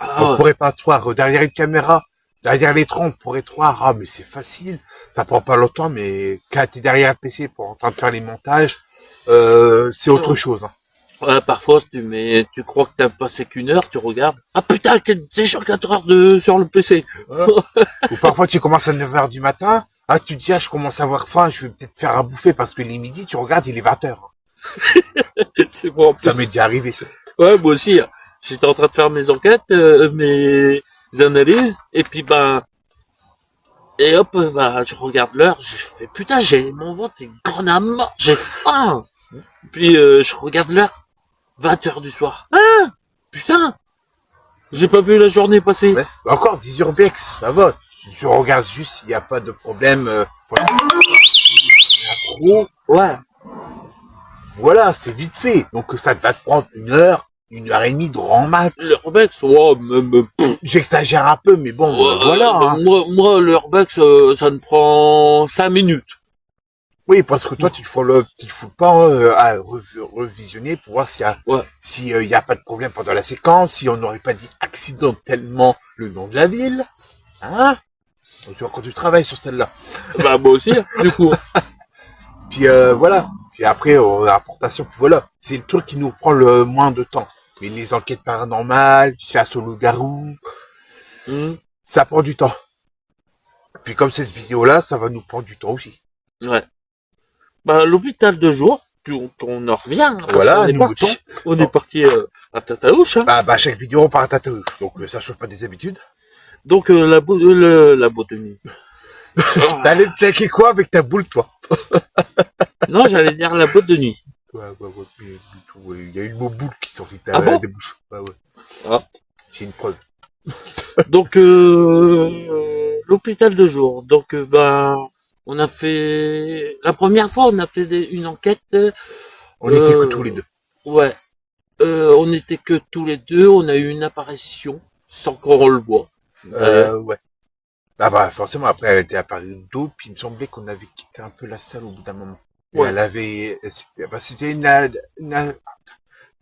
On pourrait pas croire, derrière une caméra, derrière l'écran, on pourrait croire, ah, mais c'est facile, ça prend pas longtemps, mais quand t'es derrière un PC pour en train de faire les montages, c'est autre chose. Hein. Ouais, parfois, tu crois que t'as passé qu'une heure, tu regardes. Ah putain, c'est déjà 4 heures sur le PC. Ou parfois, tu commences à 9h du matin, ah, tu te dis, ah, je commence à avoir faim, je vais peut-être faire à bouffer parce que les midi, tu regardes, il est 20h. C'est bon, en plus. Ça m'est déjà arrivé, ça. Ouais, moi aussi. J'étais en train de faire mes enquêtes, mes analyses, et puis, bah, et hop, bah, je regarde l'heure, j'ai fait, putain, mon ventre est grand à mort, j'ai faim. Puis, je regarde l'heure, 20h du soir. Ah, putain, j'ai pas vu la journée passer. Ouais. Encore 10 urbex, ça va. Je regarde juste s'il n'y a pas de problème. Ouais. Voilà, c'est vite fait. Donc ça va te prendre 1h et demie de grand max. L'urbex, ouais, même. J'exagère un peu, mais bon, voilà. Hein. Moi, l'urbex, ça me prend 5 minutes. Oui, parce que toi, tu te fous pas à revisionner pour voir s'il y a pas de problème pendant la séquence, si on n'aurait pas dit accidentellement le nom de la ville. Hein? Donc, tu as encore du travail sur celle-là. Bah, moi aussi, du coup. Puis voilà. Puis après, apportation, puis voilà. C'est le truc qui nous prend le moins de temps. Mais les enquêtes paranormales, chasse aux loups-garous, ça prend du temps. Puis comme cette vidéo-là, ça va nous prendre du temps aussi. Ouais. Bah, l'hôpital de jour, on en revient. Voilà, on est parti à Tataouche. Hein. Bah, chaque vidéo, on part à Tataouche. Donc, ça change pas des habitudes. Donc, la boîte de nuit. T'allais te claquer quoi avec ta boule, toi? Non, j'allais dire la boîte de nuit. Ouais, il y a eu le mot boule qui sortit des bouches. Ouais. Ah. J'ai une preuve. Donc, l'hôpital de jour. Donc, on a fait... La première fois, on a fait une enquête. On était que tous les deux. Ouais. On était que tous les deux. On a eu une apparition sans qu'on le voit. Ouais. Bah, forcément, après, elle était apparue d'eau, puis il me semblait qu'on avait quitté un peu la salle au bout d'un moment. Ouais. Elle avait... C'était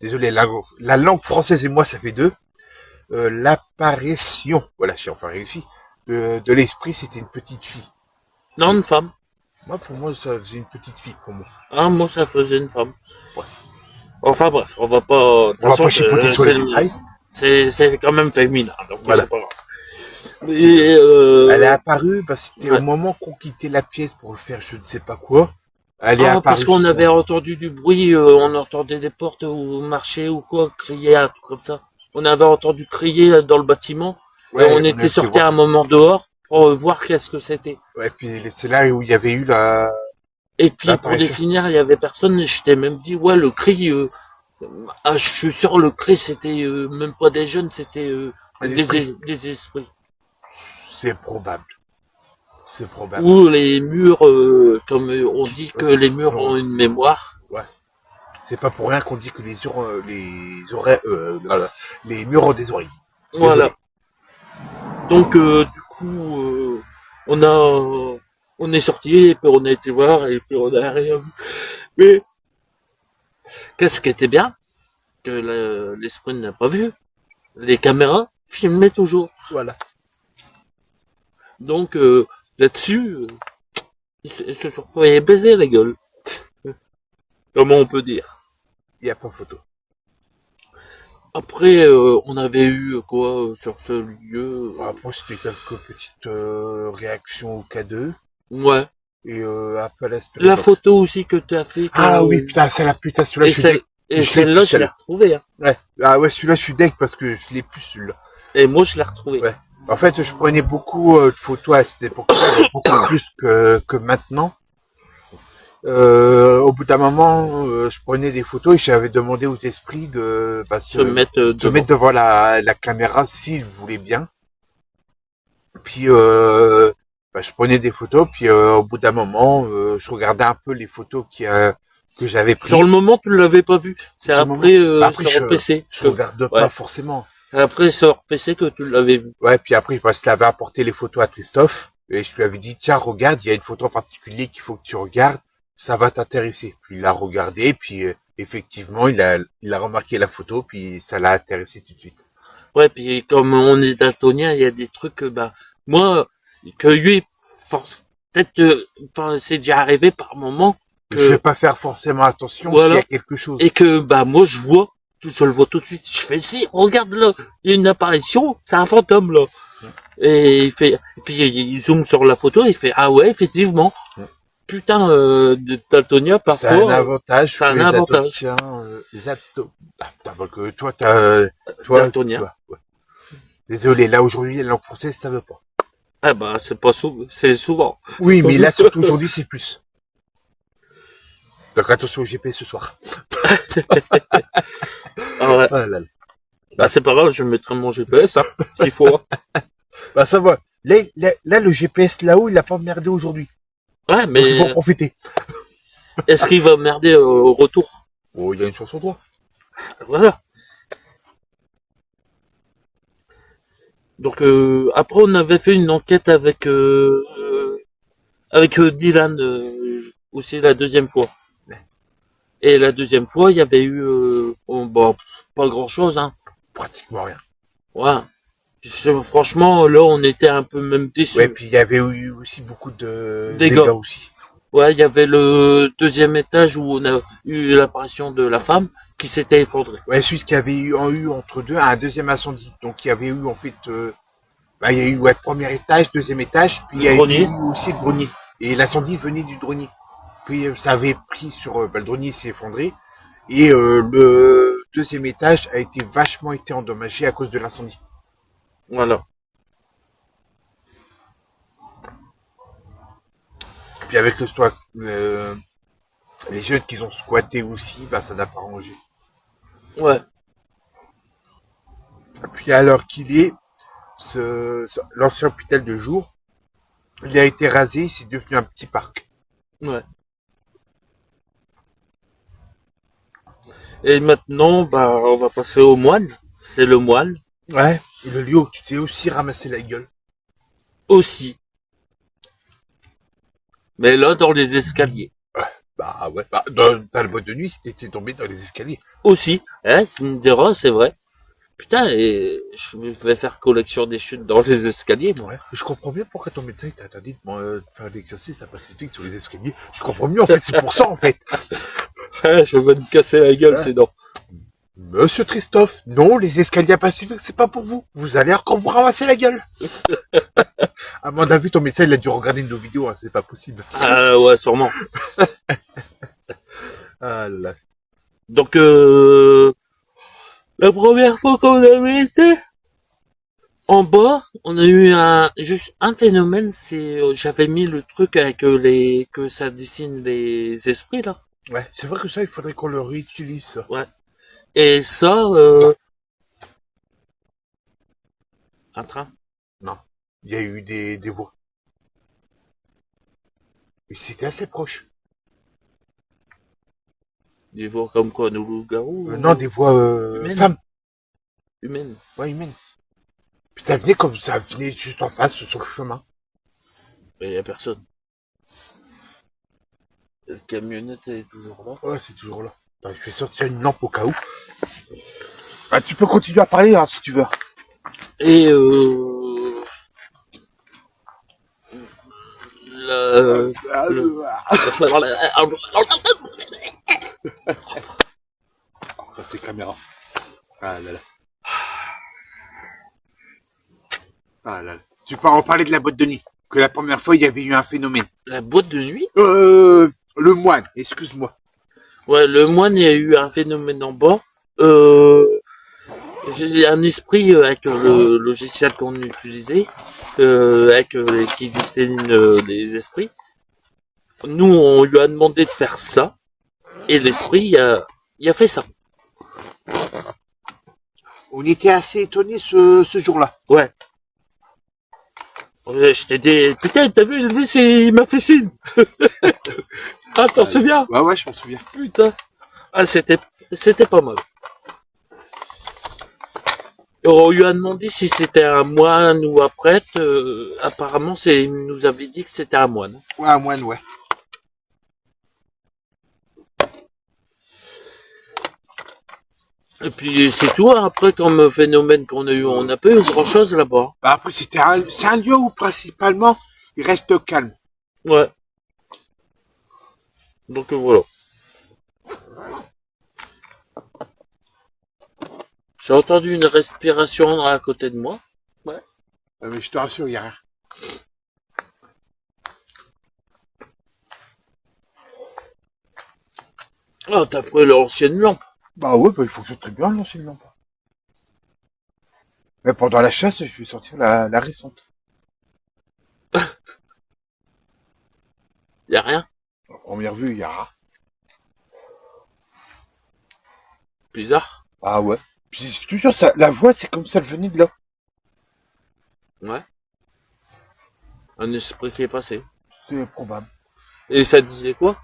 désolé, la langue française et moi, ça fait deux. L'apparition, voilà, j'ai enfin réussi, de l'esprit, c'était une petite fille. Non, une femme. Moi, pour moi, ça faisait une petite fille, pour moi. Ah, moi, ça faisait une femme. Ouais. Enfin, bref, on va pas chipoter sur les détails. C'est quand même féminin, donc voilà. C'est pas grave. Et elle est apparue, c'était au moment qu'on quittait la pièce pour faire je ne sais pas quoi. Elle est apparue. Parce qu'on avait entendu du bruit, on entendait des portes ou marcher ou quoi, crier, un truc comme ça. On avait entendu crier dans le bâtiment. Ouais, et on était sorti à un moment dehors pour voir qu'est-ce que c'était. Ouais, puis c'est là où il y avait eu la... Et puis pour définir, il y avait personne, je t'ai même dit, ouais, le cri, je suis sûr, le cri, c'était même pas des jeunes, c'était des esprits. C'est probable. Ou les murs, comme on dit que les murs ont une mémoire. Ouais. C'est pas pour rien qu'on dit que les murs ont des oreilles. Voilà. Donc du coup, on est sorti et puis on a été voir et puis on a rien vu. Mais qu'est-ce qui était bien que l'esprit n'a pas vu? Les caméras filmaient toujours. Voilà. Donc là-dessus, ils se sont fait baiser la gueule. Comment on peut dire? Il n'y a pas photo. Après, on avait eu quoi sur ce lieu? Après, c'était quelques petites réactions au K2. Ouais. Et un peu à l'aspect. La photo aussi que tu as fait. Ah oui, putain, c'est la putain, celui-là, je suis deg. Et celle-là, je l'ai retrouvée. Hein. Ouais. Ah ouais, celui-là, je suis deg parce que je l'ai plus, celui-là. Et moi, je l'ai retrouvé. Ouais. En fait, je prenais beaucoup de photos à cette époque-là, beaucoup plus que maintenant. Au bout d'un moment, je prenais des photos et j'avais demandé aux esprits de se mettre devant la caméra s'ils voulaient bien. Puis je prenais des photos, puis au bout d'un moment, je regardais un peu les photos que j'avais prises. Sur le moment, tu ne l'avais pas vu. C'est après sur PC. Je regarde pas forcément. Après sur PC que tu l'avais vu. Ouais, puis après, parce que je l'avais apporté les photos à Christophe, et je lui avais dit, tiens, regarde, il y a une photo en particulier qu'il faut que tu regardes, ça va t'intéresser. Puis il l'a regardé, puis effectivement, il a remarqué la photo, puis ça l'a intéressé tout de suite. Ouais, puis comme on est daltonien, il y a des trucs, moi, que lui, peut-être, c'est déjà arrivé par moment. Que je vais pas faire forcément attention s'il y a quelque chose. Et que, moi, je le vois tout de suite. Je fais, si, regarde là, il y a une apparition, c'est un fantôme là. Et il fait, et puis il zoome sur la photo, il fait, ah ouais, effectivement. Putain, de daltonien, parfois. C'est un avantage. C'est un avantage. Que toi, toi, daltonien. Ouais. Désolé, là, aujourd'hui, la langue française, ça veut pas. Ah c'est pas souvent, c'est souvent. Oui, mais là, surtout aujourd'hui, c'est plus. Donc attention au GP ce soir. Ah ouais. Ah là là. C'est pas grave, je mettrai mon GPS, hein, s'il faut. Ça va. Là, le GPS là-haut, il a pas merdé aujourd'hui. Ouais, mais. Donc, il faut en profiter. Est-ce qu'il va merder au retour? Oh, il y a une chance sur toi. Voilà. Donc après, on avait fait une enquête avec Dylan aussi la deuxième fois. Et la deuxième fois, il y avait eu pas grand-chose, hein. Pratiquement rien. Ouais. Franchement, là, on était un peu même déçus. Ouais, puis il y avait eu aussi beaucoup de dégâts aussi. Ouais, il y avait le deuxième étage où on a eu l'apparition de la femme qui s'était effondrée. Ouais, celui qui avait eu entre deux un deuxième incendie. Donc il y avait eu en fait, il y a eu premier étage, deuxième étage, puis il y a eu aussi le grenier. Et l'incendie venait du grenier. Puis ça avait pris sur le grenier s'est effondré et le deuxième étage a vachement été endommagé à cause de l'incendie. Voilà. Puis avec les jeunes qu'ils ont squatté aussi, ça n'a pas rangé. Ouais. Puis à l'heure qu'il est, l'ancien hôpital de jour, il a été rasé, c'est devenu un petit parc. Ouais. Et maintenant, on va passer au moine. C'est le moine. Ouais. Et le lieu où tu t'es aussi ramassé la gueule. Aussi. Mais là, dans les escaliers. Ouais. Dans le boîte de nuit, t'étais tombé dans les escaliers. Aussi. Tu me diras, c'est vrai. Putain, et je vais faire collection des chutes dans les escaliers, moi. Ouais. Je comprends bien pourquoi ton médecin t'a interdit de faire l'exercice à Pacifique sur les escaliers. Je comprends mieux, en fait, c'est pour ça, en fait. Je vais me casser la gueule, c'est non. Monsieur Christophe, non, les escaliers à Pacifique, c'est pas pour vous. Vous allez encore vous ramasser la gueule. À mon avis, ton médecin, il a dû regarder nos vidéos, hein, c'est pas possible. Ah ouais, sûrement. Ah là. Donc, la première fois qu'on avait été en bas, on a eu juste un phénomène, j'avais mis le truc avec que ça dessine les esprits, là. Ouais, c'est vrai que ça, il faudrait qu'on le réutilise, ça. Ouais. Et ça, un train? Non. Il y a eu des voix. Et c'était assez proche. Des voix comme quoi, nos loups-garous? Non, des voix femmes. Humaines. Ouais, humaines. Puis ça venait comme ça venait juste en face sur le chemin. Mais il n'y a personne. La camionnette est toujours là. Ouais, c'est toujours là. Bah, je vais sortir une lampe au cas où. Bah, tu peux continuer à parler hein, si tu veux. Et Ça c'est caméra. Ah là là. Ah là là. Tu peux en parler de la boîte de nuit. Que la première fois, il y avait eu un phénomène. la boîte de nuit. Le moine, excuse-moi. Ouais, le moine, il y a eu un phénomène en bas. J'ai un esprit avec le logiciel qu'on utilisait, avec qui dessine les esprits. Nous, on lui a demandé de faire ça, et l'esprit, il a fait ça. On était assez étonnés ce jour-là. Ouais. J'étais des... Putain, t'as vu, il m'a fait signe. Ah, t'en souviens? Ouais, je m'en souviens. Putain. Ah, c'était pas mal. On lui a demandé si c'était un moine ou un prêtre. Apparemment, il nous avait dit que c'était un moine. Ouais, un moine, ouais. Et puis c'est tout. Hein. Après, comme phénomène qu'on a eu, on n'a pas eu grand chose là-bas. Bah après, c'est un lieu où principalement il reste calme. Ouais. Donc voilà. J'ai entendu une respiration à côté de moi. Ouais. Mais je te rassure, il n'y a rien. Ah, t'as pris l'ancienne lampe. Bah ouais, bah il fonctionne très bien l'ancienne lampe. Mais pendant la chasse, je vais sortir la récente. Y a rien. À première vue, il y a rien. Bizarre. Ah ouais. Puis je te jure, la voix, c'est comme ça, elle venait de là. Ouais. Un esprit qui est passé. C'est probable. Et ça disait quoi?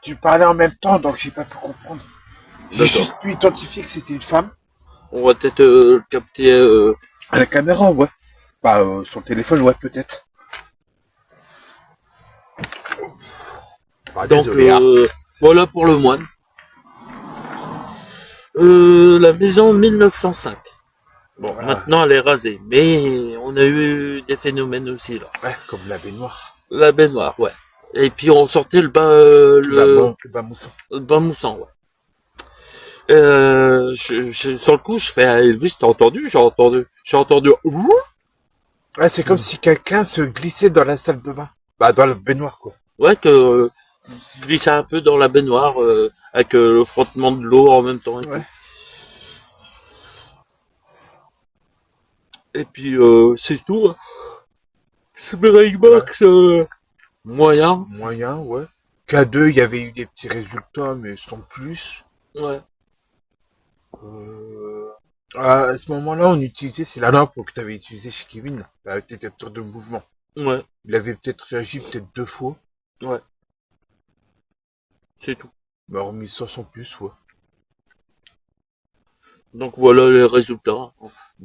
Tu parlais en même temps, donc j'ai pas pu comprendre. J'ai juste pu identifier que c'était une femme. On va peut-être le capter. À la caméra, ouais. Bah, sur le téléphone, ouais, peut-être. Bah, Donc, désolé, hein. voilà pour le moine. La maison 1905. Bon, voilà. Maintenant elle est rasée, mais on a eu des phénomènes aussi là. Ouais, comme la baignoire. La baignoire, ouais. Et puis on sortait le bain moussant. Le bain moussant, ouais. Sur le coup, je fais Elvis, t'as entendu? J'ai entendu. Ouais, c'est comme si quelqu'un se glissait dans la salle de bain. Bah, dans la baignoire, quoi. Ouais, que glissait un peu dans la baignoire avec le frottement de l'eau en même temps. Ouais. Et puis c'est tout. Hein. Spirit Box moyen. Moyen, ouais. K2, il y avait eu des petits résultats, mais sans plus. Ouais. À ce moment-là, on utilisait, c'est la lampe que tu avais utilisée chez Kevin, avec tes détecteurs de mouvement. Ouais. Il avait peut-être réagi peut-être 2 fois. Ouais. C'est tout. Mais hormis ça sans plus, ouais. Donc voilà les résultats.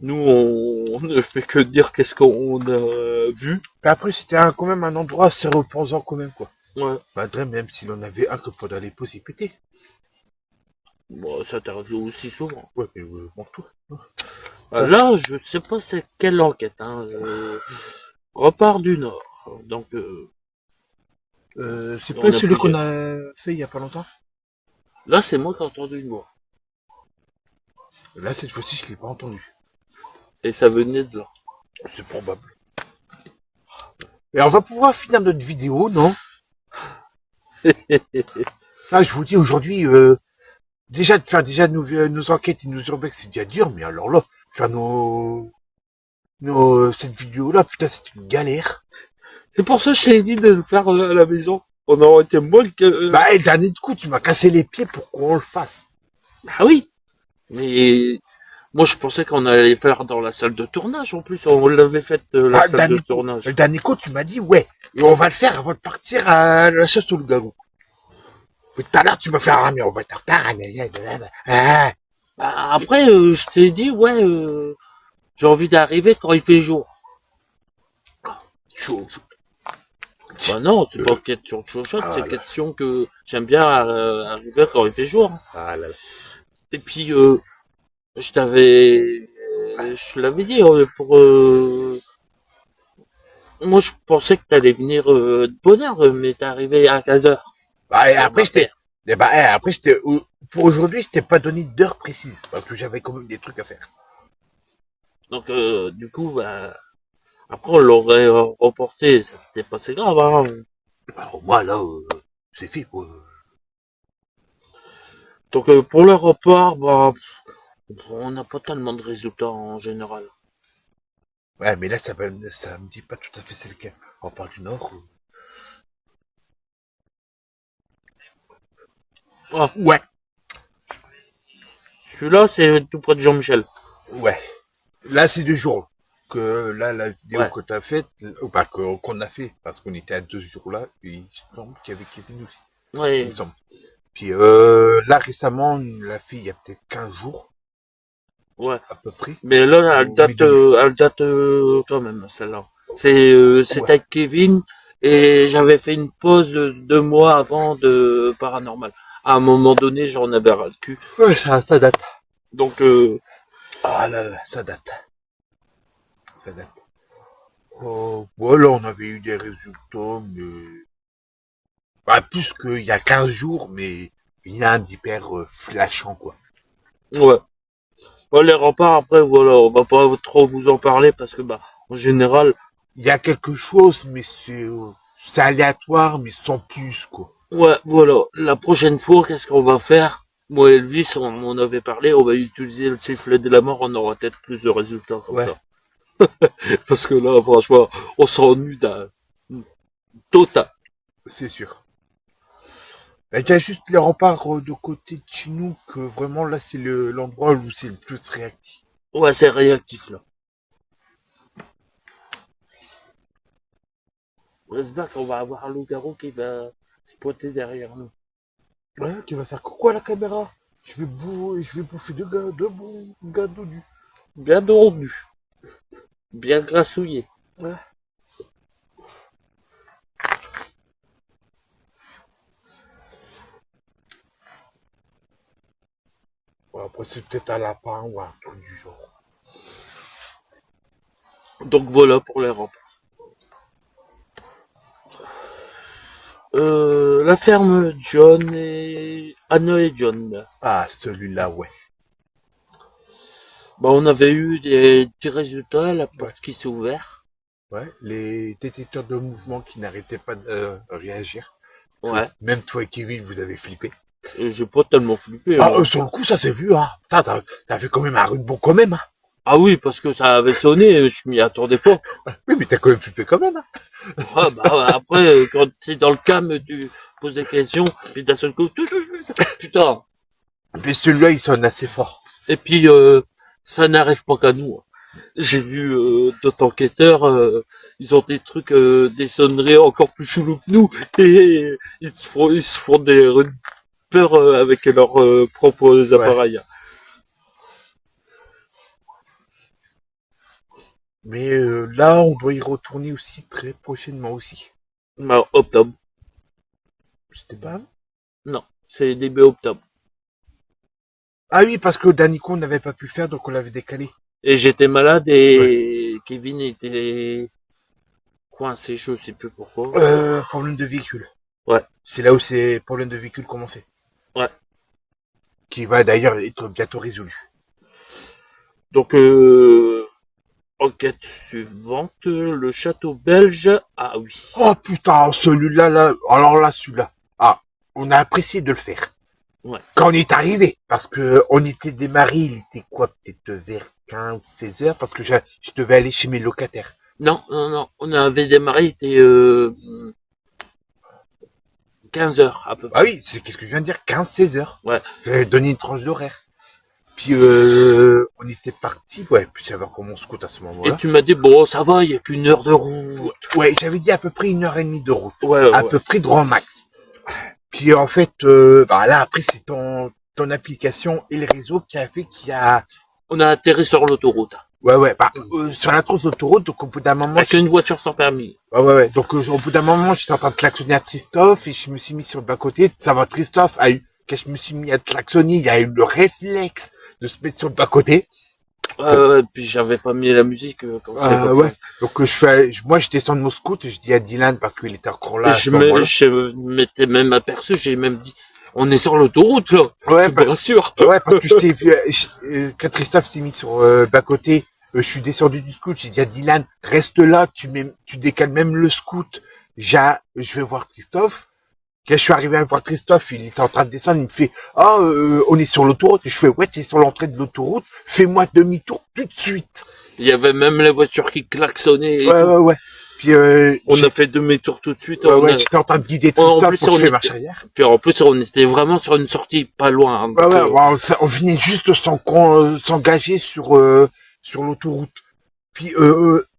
Nous, on ne fait que dire qu'est-ce qu'on a vu. Mais après, c'était quand même un endroit assez reposant quand même, quoi. Ouais. Malgré même s'il en avait un que pendant les pauses, il pétait. Bon, ça t'arrive aussi souvent. Ouais, mais bon, toi. Là, je sais pas c'est quelle enquête. Hein. Repart du Nord. Donc, c'est pas celui qu'on a fait il y a pas longtemps. Là, c'est moi qui ai entendu une voix. Là, cette fois-ci, je l'ai pas entendu. Et ça venait de là. C'est probable. Et on va pouvoir finir notre vidéo, non? Là, je vous dis aujourd'hui, déjà de faire nos enquêtes et nos urbex, c'est déjà dur, mais alors là, faire cette vidéo-là, putain, c'est une galère. C'est pour ça que je t'ai dit de le faire à la maison. On aurait été moins que... Bah, dernier coup, tu m'as cassé les pieds pour qu'on le fasse. Ah oui. Mais moi, je pensais qu'on allait faire dans la salle de tournage. En plus, on l'avait fait la salle de tournage. Le dernier coup, tu m'as dit, ouais, et on va le faire avant de partir à la chasse au loup-garou. Mais tout à l'heure, tu m'as fait, mais on va être en retard. Bah, après, je t'ai dit, ouais, J'ai envie d'arriver quand il fait jour. Chaud. Bah non, c'est pas question de chauchotte, c'est question que j'aime bien arriver quand il fait jour. Ah là là. Et puis, je l'avais dit, moi je pensais que t'allais venir de bonne heure, mais t'es arrivé à 15h. Bah, et après, pour aujourd'hui, je t'ai pas donné d'heure précise, parce que j'avais quand même des trucs à faire. Donc, du coup, bah, après on l'aurait reporté, ça n'était pas si grave, hein. Alors, moi, là, c'est fait, quoi. Donc, pour le report, bah, on n'a pas tellement de résultats en général. Ouais, mais là, ça me dit pas tout à fait c'est lequel. On parle du Nord ou... Ah, Ouais. celui-là, c'est tout près de Jean-Michel. Ouais. Là, c'est 2 jours. Que là, la vidéo Ouais. que t'as faite, ou pas, qu'on a fait, parce qu'on était à 2 jours là, et il semble qu'il y avait Kevin aussi. Ouais. Il me semble. Puis là, récemment, on l'a fait il y a peut-être 15 jours. Ouais. À peu près. Mais là, elle date quand même, celle-là. C'était Ouais. avec Kevin, et j'avais fait une pause de 2 mois avant de Paranormal. À un moment donné, j'en avais ras le cul. Ouais, ça date. Donc, Ah là là, ça date. Ça date. Oh, voilà, on avait eu des résultats, mais... Bah, plus qu'il y a 15 jours, mais rien d'hyper flashant, quoi. ouais. Bon, les remparts, après, voilà, on va pas trop vous en parler parce que, bah, en général, Il y a quelque chose, mais c'est aléatoire, mais sans plus, quoi. ouais, voilà. La prochaine fois, qu'est-ce qu'on va faire? Moi et Elvis, on en avait parlé, on va utiliser le sifflet de la mort, on aura peut-être plus de résultats comme Ouais. ça. Parce que là, franchement, on s'ennuie d'un total. C'est sûr. Il y a juste les remparts de côté de chez nous que vraiment là c'est l'endroit où c'est le plus réactif. Ouais, c'est réactif, là. J'espère qu'on va avoir un loup-garou qui va se poter derrière nous. Ouais, tu vas faire quoi à la caméra? Je vais bouffer deux bons gâteaux du. Bien dormu. Bien grassouillé. Ouais. Ouais, après c'est peut-être un lapin ou un truc du genre. Donc voilà pour les remparts. La ferme John et Anna et John. Ah, celui-là, ouais. Bah, on avait eu des petits résultats, la porte qui s'est ouverte. Ouais, les détecteurs de mouvement qui n'arrêtaient pas de réagir. Ouais. Même toi et Kevin, vous avez flippé. J'ai pas tellement flippé. Ah, Hein. sur le coup, ça s'est vu, hein. Putain, t'as fait quand même un rude bon quand même, hein. Ah oui, parce que ça avait sonné, je m'y attendais pas. Oui, mais t'as quand même flippé quand même, hein. Ah, bah, après, quand t'es dans le calme, tu poses des questions, puis d'un seul coup, putain. Mais celui-là, il sonne assez fort. Et puis, ça n'arrive pas qu'à nous. J'ai vu d'autres enquêteurs, ils ont des trucs, des sonneries encore plus chelous que nous, et ils se font des rudes peurs avec leurs propres appareils. Mais là, on doit y retourner aussi très prochainement aussi. Bah, octobre. C'était pas... Non, c'est début octobre. Ah oui, parce que Danico n'avait pas pu le faire, donc on l'avait décalé. Et j'étais malade et Kevin était coincé, je sais plus pourquoi. Problème de véhicule. Ouais. C'est là où ces problèmes de véhicule commençaient. Ouais. Qui va d'ailleurs être bientôt résolu. Donc, enquête suivante, le château belge. Ah oui. Oh putain, celui-là, là, alors là, celui-là. Ah, on a apprécié de le faire. Ouais. Quand on est arrivé, parce que on était démarré, il était quoi, peut-être vers 15, 16 heures, parce que je devais aller chez mes locataires. Non, on avait démarré, il était 15 heures à peu près. Ah oui, c'est qu'est-ce que je viens de dire, 15, 16 heures. Ouais. J'avais donné une tranche d'horaire. Puis on était parti, ouais, puis ça va comment on se coûte à ce moment-là. Et tu m'as dit, bon, ça va, il y a qu'une heure de route. Ouais, j'avais dit à peu près 1h30 de route. Ouais, à peu près grand max. Puis en fait, bah là après c'est ton application et le réseau qui a fait qu'il y a... On a atterri sur l'autoroute. Ouais. Bah, sur la tranche d'autoroute, donc au bout d'un moment... Avec une voiture sans permis. Ouais. Donc au bout d'un moment, j'étais en train de klaxonner à Christophe et je me suis mis sur le bas-côté. Ça va, Christophe a eu... Quand je me suis mis à klaxonner, il a eu le réflexe de se mettre sur le bas-côté. Puis j'avais pas mis la musique quand c'est comme ouais. ça. Donc moi je descends de mon scoot et je dis à Dylan parce qu'il était encore là. Je m'étais même aperçu, j'ai même dit, on est sur l'autoroute là. Ouais, je me rassure. Ouais, parce que je t'ai vu quand Christophe s'est mis sur bas côté, je suis descendu du scoot. J'ai dit à Dylan, reste là, tu décales même le scoot. Je vais voir Christophe. Quand je suis arrivé à voir Christophe, il était en train de descendre, il me fait on est sur l'autoroute. Et je fais ouais, t'es sur l'entrée de l'autoroute, fais-moi demi-tour tout de suite. Il y avait même les voitures qui klaxonnaient. Ouais. Puis on a fait demi-tour tout de suite. J'étais en train de guider Christophe pour faire marche arrière. Puis en plus, on était vraiment sur une sortie pas loin. Hein, on venait juste s'engager sur l'autoroute. Puis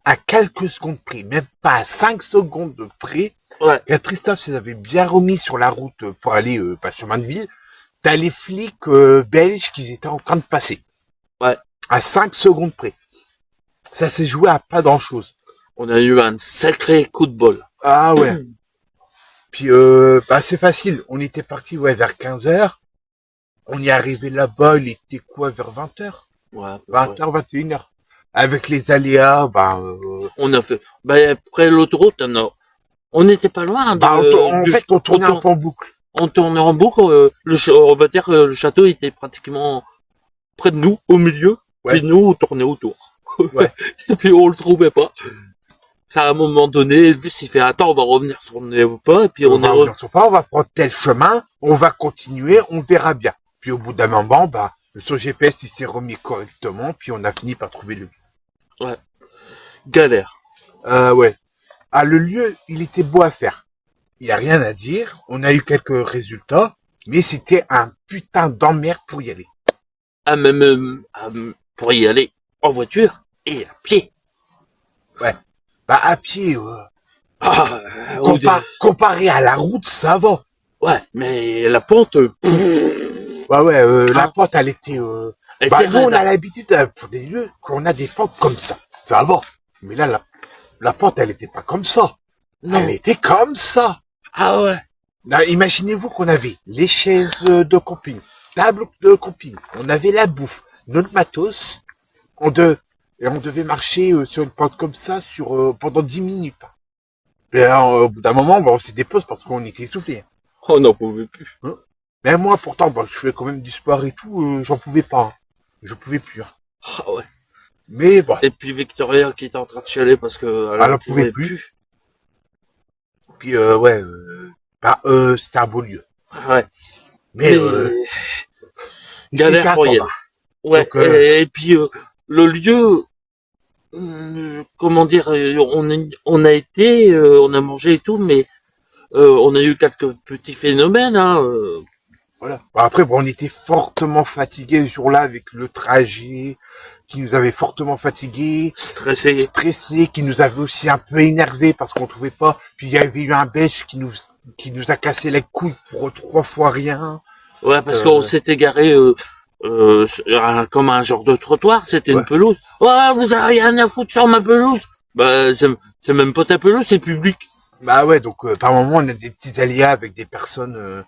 à quelques secondes près, même pas à 5 secondes près, ouais. Quand Christophe s'avait bien remis sur la route pour aller chemin de ville, t'as les flics belges qui étaient en train de passer. Ouais. À 5 secondes près. Ça s'est joué à pas grand-chose. On a eu un sacré coup de bol. Ah ouais. Puis c'est facile. On était parti vers 15h. On y est arrivé là-bas, il était quoi, vers 20h? Ouais. 20h, 21h. Avec les aléas, on a fait, après l'autoroute, on n'était pas loin. On tournait un peu en boucle. On tournait en boucle, on va dire que le château était pratiquement près de nous, au milieu, ouais. Puis nous, on tournait autour. Ouais. Et puis on le trouvait pas. Ça, à un moment donné, Elvis, il fait, attends, on va revenir sur le pas, et puis on va prendre tel chemin, on va continuer, on verra bien. Puis au bout d'un moment, son GPS, il s'est remis correctement, puis on a fini par trouver le lieu. Ouais. Galère. Ouais. Le lieu, il était beau à faire. Il y a rien à dire. On a eu quelques résultats, mais c'était un putain d'emmerde pour y aller. Même pour y aller en voiture et à pied. Ouais. À pied, comparé à la route, ça va. Ouais, mais la pente. La pente, elle était. Nous, on a l'habitude pour des lieux qu'on a des pentes comme ça. Ça va. Mais là, la pente, elle était pas comme ça. Non. Elle était comme ça. Ah ouais. Là, imaginez-vous qu'on avait les chaises de camping, table de camping, on avait la bouffe, notre matos, on devait marcher sur une pente comme ça pendant 10 minutes. Et au bout d'un moment, on s'est dépose parce qu'on était essoufflés. On n'en pouvait plus. Mais moi, pourtant, je fais quand même du sport et tout, j'en pouvais pas. Je pouvais plus. Ah ouais. Mais bon. Et puis Victoria qui était en train de chialer parce que elle en pouvait plus. Puis c'était un beau lieu. Ouais. Mais galère pour y aller. Ouais. Donc, et puis le lieu, comment dire, on a été, on a mangé et tout, mais on a eu quelques petits phénomènes. Voilà. Après, on était fortement fatigués ce jour-là avec le trajet qui nous avait fortement fatigués, stressés, qui nous avait aussi un peu énervés parce qu'on trouvait pas. Puis il y avait eu un Belge qui nous a cassé les couilles pour 3 fois rien. Ouais, parce qu'on s'était garé comme un genre de trottoir, c'était une pelouse. Ouais, vous avez rien à foutre sur ma pelouse. C'est même pas ta pelouse, c'est public. Donc par moment on a des petits aléas avec des personnes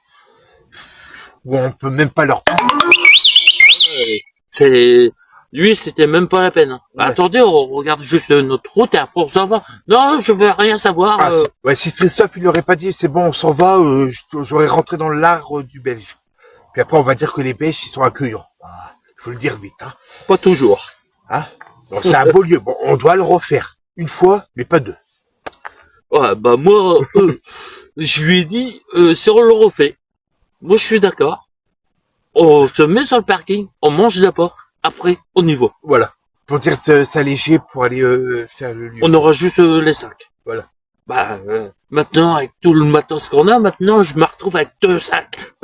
où on peut même pas leur. Lui, c'était même pas la peine. Ouais. Attendez, on regarde juste notre route et après on s'en va. Non, je veux rien savoir. Si Christophe il aurait pas dit c'est bon on s'en va, j'aurais rentré dans l'art du Belge. Puis après on va dire que les Belges ils sont accueillants. Il faut le dire vite. Pas toujours. Donc c'est un beau lieu. Bon, on doit le refaire une fois, mais pas 2. Ouais, moi, je lui ai dit si on le refait, moi je suis d'accord. On se met sur le parking, on mange d'abord. Après, on y va. Voilà. Pour dire s'alléger pour aller faire le lieu. On aura juste les sacs. Voilà. Maintenant, avec tout le matos qu'on a, maintenant, je me retrouve avec 2 sacs.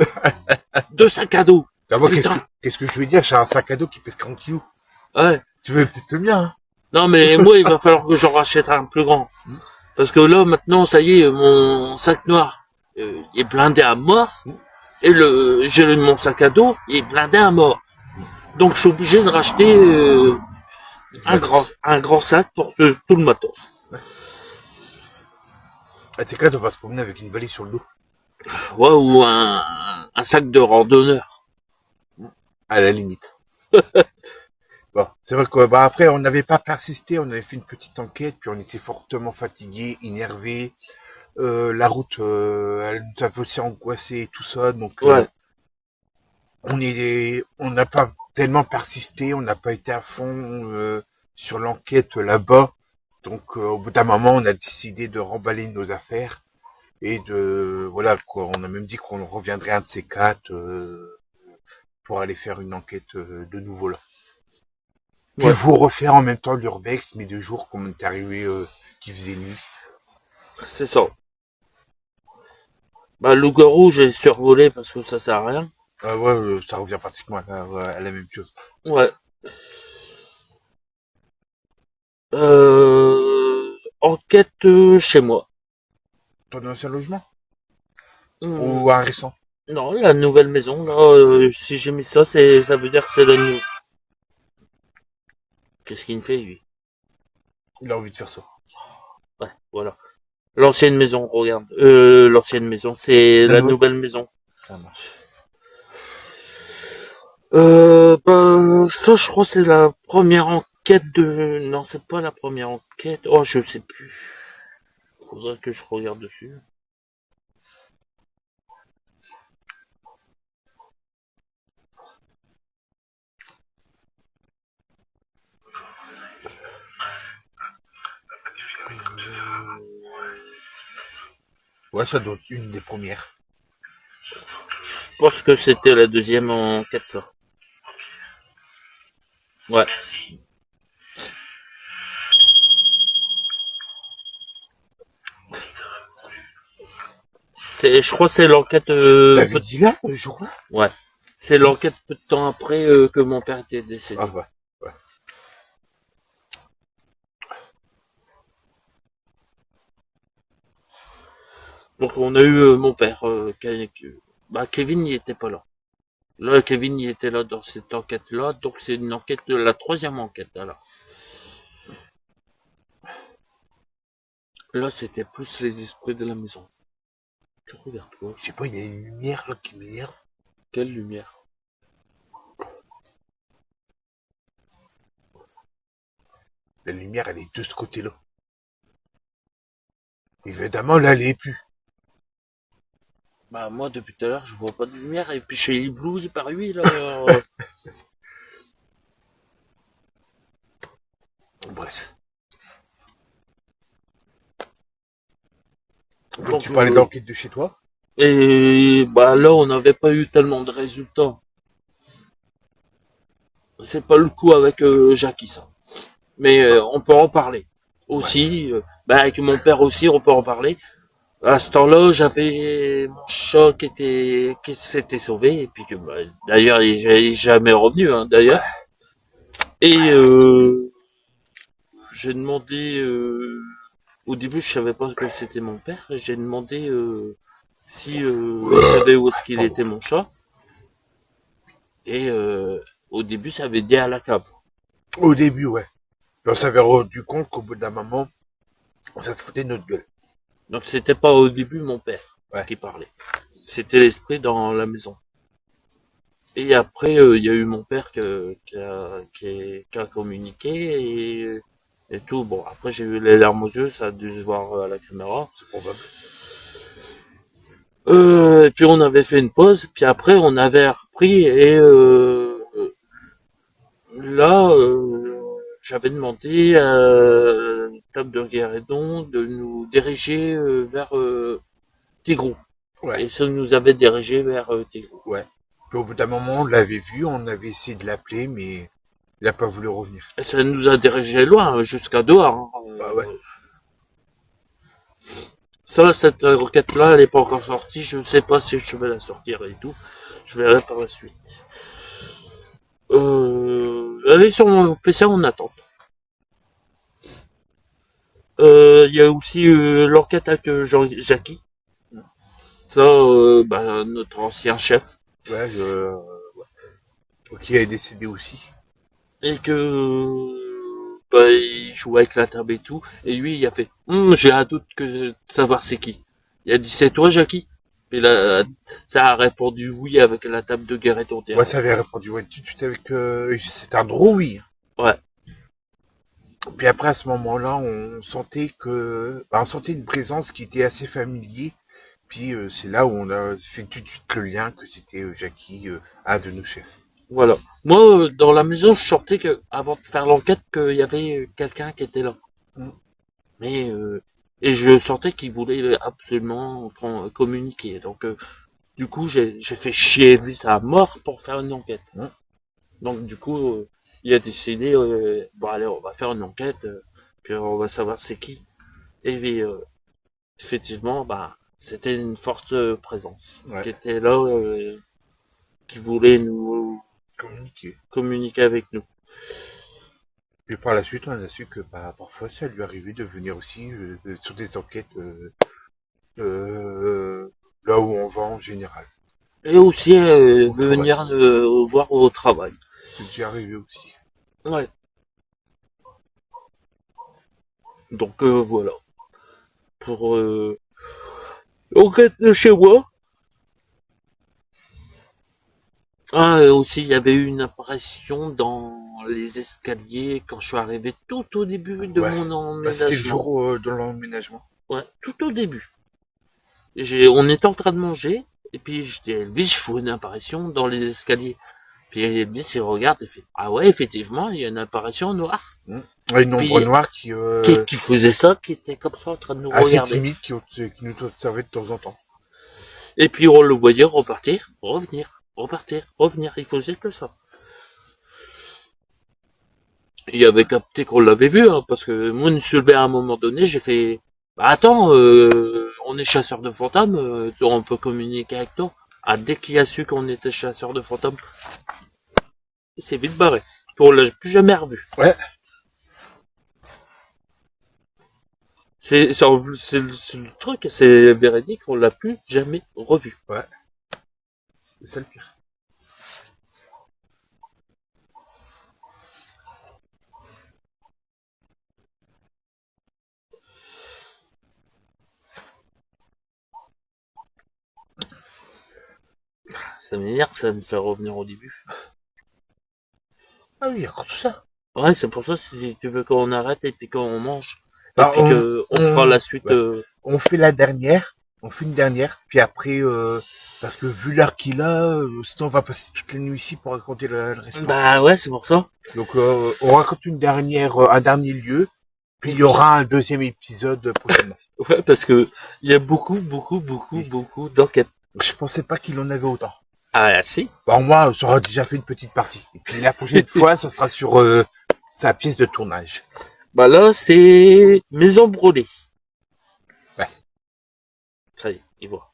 2 sacs à dos. D'abord, qu'est-ce que je veux dire? J'ai un sac à dos qui pèse 40 kilos. Ouais. Tu veux peut-être le mien, Non, mais moi, il va falloir que j'en rachète un plus grand. Parce que là, maintenant, ça y est, mon sac noir, il est blindé à mort. Et mon sac à dos, il est blindé à mort. Donc je suis obligé de racheter Un grand sac pour tout le matos. Ah, c'est quand on va se promener avec une valise sur le dos. Ouais, ou un sac de randonneur. À la limite. Bon, c'est vrai que après on n'avait pas persisté, on avait fait une petite enquête, puis on était fortement fatigués, énervés. La route, elle nous avait aussi angoissés et tout ça, donc Ouais. on n'a pas tellement persisté, on n'a pas été à fond sur l'enquête là-bas. Donc au bout d'un moment, on a décidé de remballer nos affaires et voilà quoi. On a même dit qu'on reviendrait un de ces quatre pour aller faire une enquête de nouveau là. Puis Ouais. vous refaire en même temps l'urbex, mais de jour comme on est arrivé qui faisait nuit. C'est ça. Bah, loup-garou, j'ai survolé parce que ça sert à rien. Ouais, ça revient pratiquement à la même chose. Ouais. Enquête chez moi. Ton ancien logement Hmm. ou un récent? Non, la nouvelle maison, là, si j'ai mis ça, ça veut dire que c'est la nouvelle. Qu'est-ce qu'il me fait, lui? Il a envie de faire ça. Ouais, voilà. L'ancienne maison, regarde. L'ancienne maison, c'est la nouvelle maison. Ça marche. Ben, ça, je crois, c'est la première enquête de... Non, c'est pas la première enquête. Oh, je sais plus. Faudrait que je regarde dessus. Ouais, ça doit être une des premières. Je pense que c'était la deuxième enquête, ça. Ouais. Je crois que c'est l'enquête... T'avais dit là, le jour-là? Ouais. C'est l'enquête peu de temps après que mon père était décédé. Ah ouais. Donc on a eu mon père, Kevin il était pas là. Là, Kevin il était là dans cette enquête-là, donc c'est une enquête de la troisième enquête, alors. Là, c'était plus les esprits de la maison. Tu regardes quoi? Je sais pas, il y a une lumière là qui m'énerve. Quelle lumière? La lumière, elle est de ce côté-là. Évidemment, là, elle est plus. Bah moi depuis tout à l'heure je vois pas de lumière et puis je suis ébloui par lui là. Bref. Donc, tu parlais d'enquête de chez toi? Et bah là on n'avait pas eu tellement de résultats. C'est pas le coup avec Jackie ça. Mais on peut en parler. Aussi, avec mon père aussi on peut en parler. À ce temps-là, j'avais mon chat qui s'était sauvé et puis que d'ailleurs il est jamais revenu hein, d'ailleurs. Et j'ai demandé au début je savais pas que c'était mon père. J'ai demandé si il savait où est-ce qu'il était mon chat. Et au début ça avait dit à la cave. Au début, ouais. Puis on s'avait rendu compte qu'au bout d'un moment, ça se foutait de notre gueule. Donc c'était pas au début mon père qui parlait. C'était l'esprit dans la maison. Et après, il y a eu mon père qui a communiqué et tout. Bon, après j'ai eu les larmes aux yeux, ça a dû se voir à la caméra. C'est probable. Et puis on avait fait une pause, puis après on avait repris et là j'avais demandé à Table de Guéredon de nous diriger vers Tigrou. Ouais. Et ça nous avait dirigé vers Tigrou. Ouais. Puis au bout d'un moment, on l'avait vu, on avait essayé de l'appeler, mais il a pas voulu revenir. Et ça nous a dirigé loin, jusqu'à dehors. Hein. Bah ouais. Ça, cette requête-là, elle est pas encore sortie. Je sais pas si je vais la sortir et tout. Je verrai par la suite. Elle est sur mon PC en attente. Il y a aussi l'enquête avec Jackie. Ça, notre ancien chef. Ouais, qui est décédé aussi. Et que bah, il jouait avec la table et tout, et lui, il a fait, j'ai un doute de savoir c'est qui. Il a dit, c'est toi, Jackie? Et là, ça a répondu oui avec la table de guerre et ton terrain. Ouais, ça avait répondu ouais tout de suite avec, c'est un gros oui. Ouais. Puis après, à ce moment-là, on sentait une présence qui était assez familier. Puis c'est là où on a fait tout de suite le lien que c'était Jackie, un de nos chefs. Voilà. Moi, dans la maison, je sortais que, avant de faire l'enquête, qu'il y avait quelqu'un qui était là. Mais, et je sentais qu'il voulait absolument communiquer. Donc, du coup, j'ai fait chier Elvis à mort pour faire une enquête. Donc, du coup, il a décidé, bon allez, on va faire une enquête, puis on va savoir c'est qui. Et puis, effectivement, bah, c'était une forte présence qui était là, qui voulait nous communiquer avec nous. Puis par la suite, on a su que parfois ça lui arrivait de venir aussi sur des enquêtes là où on va en général. Et aussi venir voir au travail. C'est déjà arrivé aussi. Ouais. Donc voilà. Pour enquête de chez moi. Ah, aussi, il y avait eu une apparition dans les escaliers quand je suis arrivé tout au début de mon emménagement. C'était le jour de l'emménagement. Ouais, tout au début. On était en train de manger, et puis je dis, Elvis, je fais une apparition dans les escaliers. Puis Elvis, il regarde et fait, ah ouais, effectivement, il y a une apparition noire. Une ombre noire qui faisait ça, qui était comme ça en train de nous regarder. Assez timide, qui nous observait de temps en temps. Et puis on le voyait repartir, revenir, il faisait que ça. Il avait capté qu'on l'avait vu, hein, parce que moi, je me à un moment donné, j'ai fait, bah attends, on est chasseur de fantômes, on peut communiquer avec toi. Ah, dès qu'il a su qu'on était chasseur de fantômes, il s'est vite barré. On l'a plus jamais revu. Ouais. C'est le truc, c'est véridique, on l'a plus jamais revu. Ouais. C'est ça le pire. Ça m'énerve, ça me fait revenir au début. Ah oui, il y a encore tout ça. Ouais, c'est pour ça, si tu veux qu'on arrête et puis qu'on mange. Et puis on fera la suite. Ouais. On fait la dernière. On fait une dernière. Puis après, parce que vu l'heure qu'il a, sinon on va passer toute la nuit ici pour raconter le restaurant. Bah ouais, c'est pour ça. Donc on raconte un dernier lieu. Puis il y aura un deuxième épisode prochainement. Ouais, parce que il y a beaucoup d'enquêtes. Je pensais pas qu'il en avait autant. Ah si. Bon, moi, ça aura déjà fait une petite partie. Et puis la prochaine fois, ça sera sur sa pièce de tournage. Bah là, c'est Maison Brûlée. Ouais. Ça y est, il voit.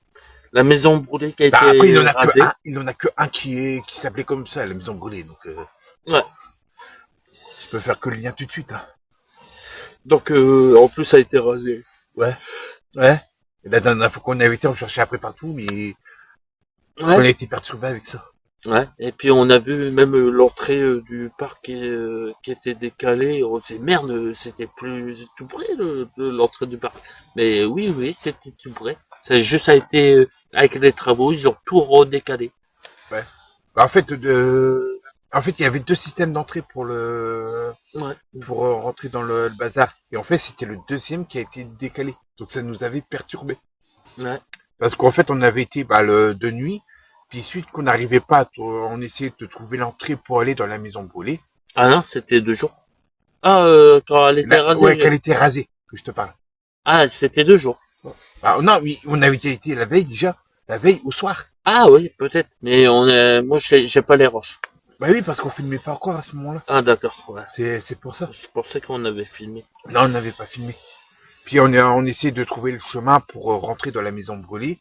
La Maison Brûlée qui a été après, rasée. Il en a que un qui s'appelait comme ça, la Maison Brûlée. Donc, ouais. Je peux faire que le lien tout de suite. Hein. Donc, en plus, ça a été rasé. Ouais. Et la dernière fois qu'on avait été, on cherchait après partout, mais on a été perturbé avec ça. Ouais. Et puis on a vu même l'entrée du parc qui était décalée. On s'est dit merde, c'était plus tout près de l'entrée du parc. Mais oui, c'était tout près. Ça juste a été avec les travaux, ils ont tout redécalé. Ouais. En fait, il y avait deux systèmes d'entrée pour rentrer dans le bazar. Et en fait, c'était le deuxième qui a été décalé. Donc ça nous avait perturbé. Ouais. Parce qu'en fait, on avait été de nuit. Puis suite qu'on n'arrivait pas, on essayait de trouver l'entrée pour aller dans la Maison Brûlée. Ah non, c'était 2 jours. Ah, quand elle était rasée. Ouais, qu'elle était rasée, que je te parle. Ah, c'était 2 jours. Ah, non, mais on avait été la veille déjà, la veille au soir. Ah oui, peut-être. Mais moi, j'ai pas les roches. Bah oui, parce qu'on filmait pas encore à ce moment-là. Ah d'accord, ouais. C'est pour ça. Je pensais qu'on avait filmé. Non, on n'avait pas filmé. Puis on essayait de trouver le chemin pour rentrer dans la Maison Brûlée.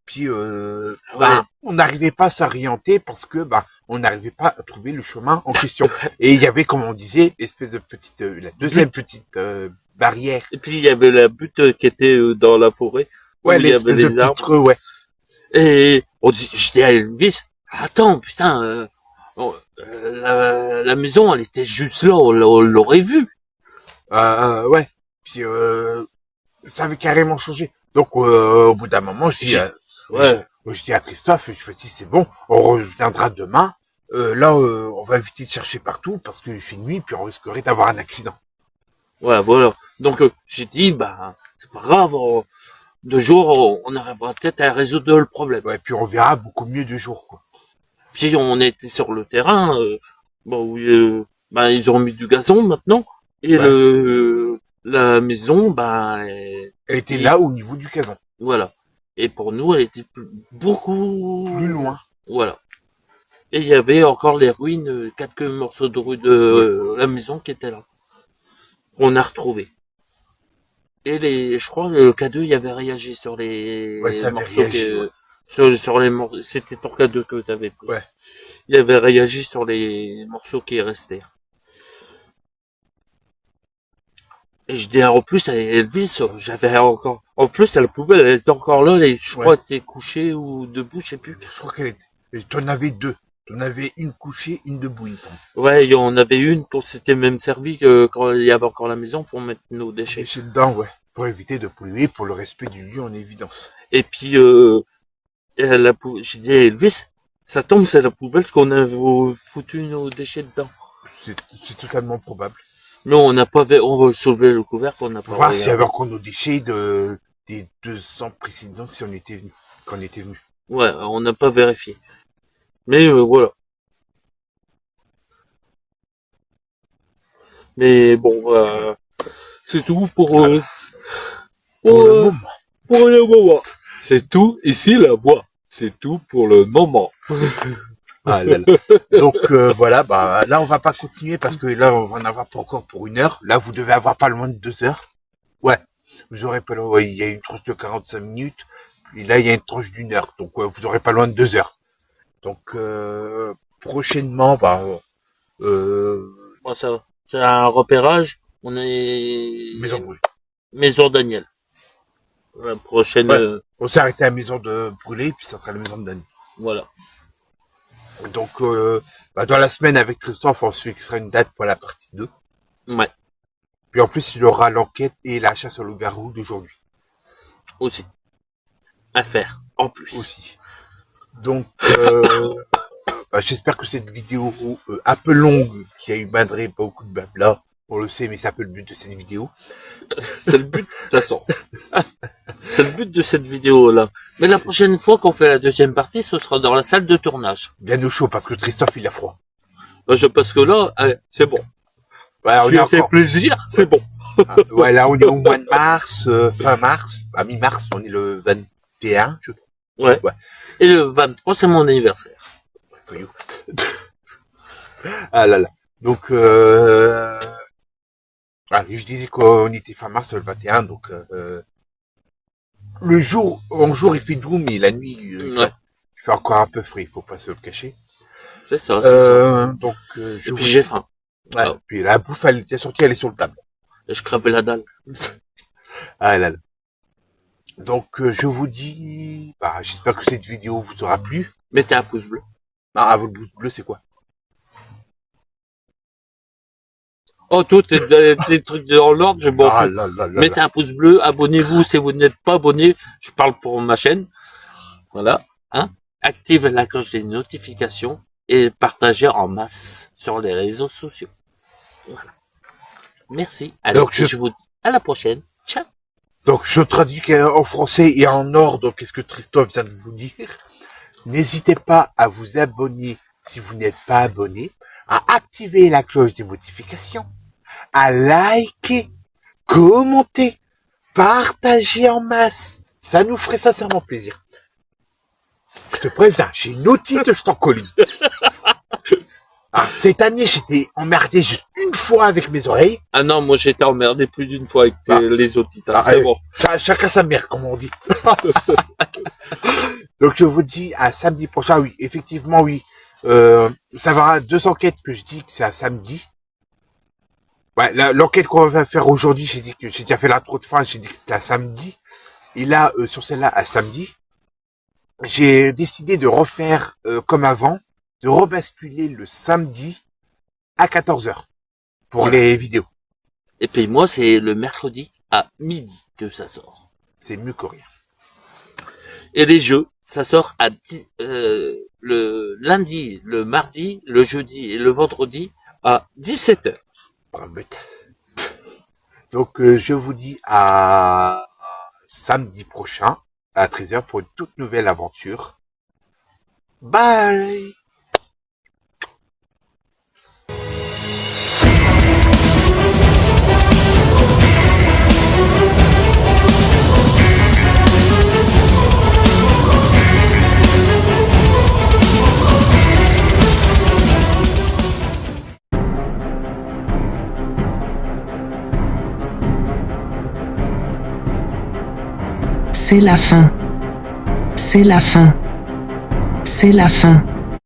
Puis on n'arrivait pas à s'orienter parce que on n'arrivait pas à trouver le chemin en question. Et il y avait, comme on disait, espèce de petite la deuxième petite barrière. Et puis il y avait la butte qui était dans la forêt. Ouais, l'espèce de petite creux, ouais. Et je dis à Elvis, attends, putain, la maison, elle était juste là, on l'aurait vue. Ouais. Puis ça avait carrément changé. Donc au bout d'un moment, je dis à Christophe, je fais si c'est bon, on reviendra demain. Là, on va éviter de chercher partout parce qu'il fait nuit, puis on risquerait d'avoir un accident. Ouais, voilà. Donc j'ai dit, bah c'est pas grave, de jour, on arrivera peut-être à résoudre le problème. Ouais, puis on verra beaucoup mieux de jour, quoi. Puis on était sur le terrain, bon, bah ils ont mis du gazon maintenant, et la maison, bah elle était là au niveau du gazon. Voilà. Et pour nous, elle était beaucoup plus loin. Voilà. Et il y avait encore les ruines, quelques morceaux de rue de la maison qui étaient là. On a retrouvé. Et je crois le K2 il avait réagi sur les morceaux sur les morceaux. C'était ton K2 que tu avais pris. Ouais. Il avait réagi sur les morceaux qui restaient. Et je dis en plus à Elvis, j'avais encore. En plus à la poubelle, elle était encore là, je crois qu'elle était couchée ou debout, je sais plus. Je crois qu'elle était. T'en avais deux. T'en avais une couchée, une debout, il me semble. Ouais, il y en avait une qu'on s'était même servi quand il y avait encore la maison pour mettre nos déchets. Déchets dedans, ouais. Pour éviter de polluer, pour le respect du lieu en évidence. Et puis j'ai dit à Elvis, ça tombe, c'est la poubelle qu'on a foutu nos déchets dedans. C'est totalement probable. Mais on n'a pas on va soulever le couvercle, on n'a pas. Voir s'il y avait encore nos déchets des 2 ans précédents si on était venu, quand on était venu. Ouais, on n'a pas vérifié. Mais voilà. Mais bon, c'est tout pour le moment. Pour le moment. C'est tout ici la voix. C'est tout pour le moment. Ah là là. Donc voilà, bah là on va pas continuer parce que là on va en avoir pas encore pour 1 heure. Là vous devez avoir pas loin de 2 heures. Ouais, vous aurez pas loin. Ouais, il y a une tranche de 45 minutes. Et là il y a une tranche d'1 heure. Donc vous aurez pas loin de 2 heures. Donc prochainement, bah bon, ça, c'est un repérage. On est Maison brûlée. Maison Daniel. La prochaine. Ouais. On s'est arrêté à la maison de brûlée, puis ça sera la maison de Dani. Voilà. Donc dans la semaine avec Christophe, on se fixera une date pour la partie 2. Ouais. Puis en plus il aura l'enquête et la chasse au loup-garou d'aujourd'hui. Aussi. À faire. En plus. Aussi. Donc j'espère que cette vidéo un peu longue, qui a eu malgré beaucoup de blabla, on le sait, mais c'est un peu le but de cette vidéo. C'est le but, de toute façon. C'est le but de cette vidéo-là. Mais la prochaine fois qu'on fait la deuxième partie, ce sera dans la salle de tournage. Bien au chaud, parce que Christophe, il a froid. Parce que là, c'est bon. Ouais, on lui fait plaisir, c'est bon. Ouais, là, on est au mois de mars, fin mars, à mi-mars, on est le 21, je crois. Ouais. Et le 23, c'est mon anniversaire. Voyou. Ah là là. Donc, je disais qu'on était fin mars le 21, donc le jour, en jour il fait doux, mais la nuit il fait encore un peu frais, il faut pas se le cacher. C'est ça, c'est ça. Donc, et puis j'ai faim. Ouais, puis la bouffe, elle est sortie, elle est sur le table. Et je crevais la dalle. Ah là là. Donc, je vous dis, j'espère que cette vidéo vous aura plu. Mettez un pouce bleu. Ah, votre pouce bleu, c'est quoi? Oh, tout des trucs dans l'ordre, je m'en fous. Mettez un pouce bleu, abonnez-vous si vous n'êtes pas abonné. Je parle pour ma chaîne. Voilà. Hein? Active la cloche des notifications et partagez en masse sur les réseaux sociaux. Voilà. Merci. Alors, donc, je vous dis à la prochaine. Ciao. Donc, je traduis en français et en ordre, qu'est-ce que Christophe vient de vous dire. N'hésitez pas à vous abonner si vous n'êtes pas abonné, à activer la cloche des notifications, à liker, commenter, partager en masse. Ça nous ferait sincèrement plaisir. Je te préviens, j'ai une otite, je t'en colle. Cette année, j'étais emmerdé juste une fois avec mes oreilles. Ah non, moi j'étais emmerdé plus d'une fois avec les otites. C'est bon. Chacun sa mère, comme on dit. Donc je vous dis à samedi prochain. Oui, effectivement, oui. Ça va 2 enquêtes que je dis que c'est à samedi. Ouais, l'enquête qu'on va faire aujourd'hui, j'ai dit que j'ai déjà fait l'intro de fin, j'ai dit que c'était à samedi. Et là, sur celle-là, à samedi, j'ai décidé de refaire comme avant, de rebasculer le samedi à 14h pour les vidéos. Et puis moi, c'est le mercredi à midi que ça sort. C'est mieux que rien. Et les jeux, ça sort à le lundi, le mardi, le jeudi et le vendredi à 17h. Donc, je vous dis à samedi prochain à 13h pour une toute nouvelle aventure. Bye! C'est la fin. C'est la fin. C'est la fin.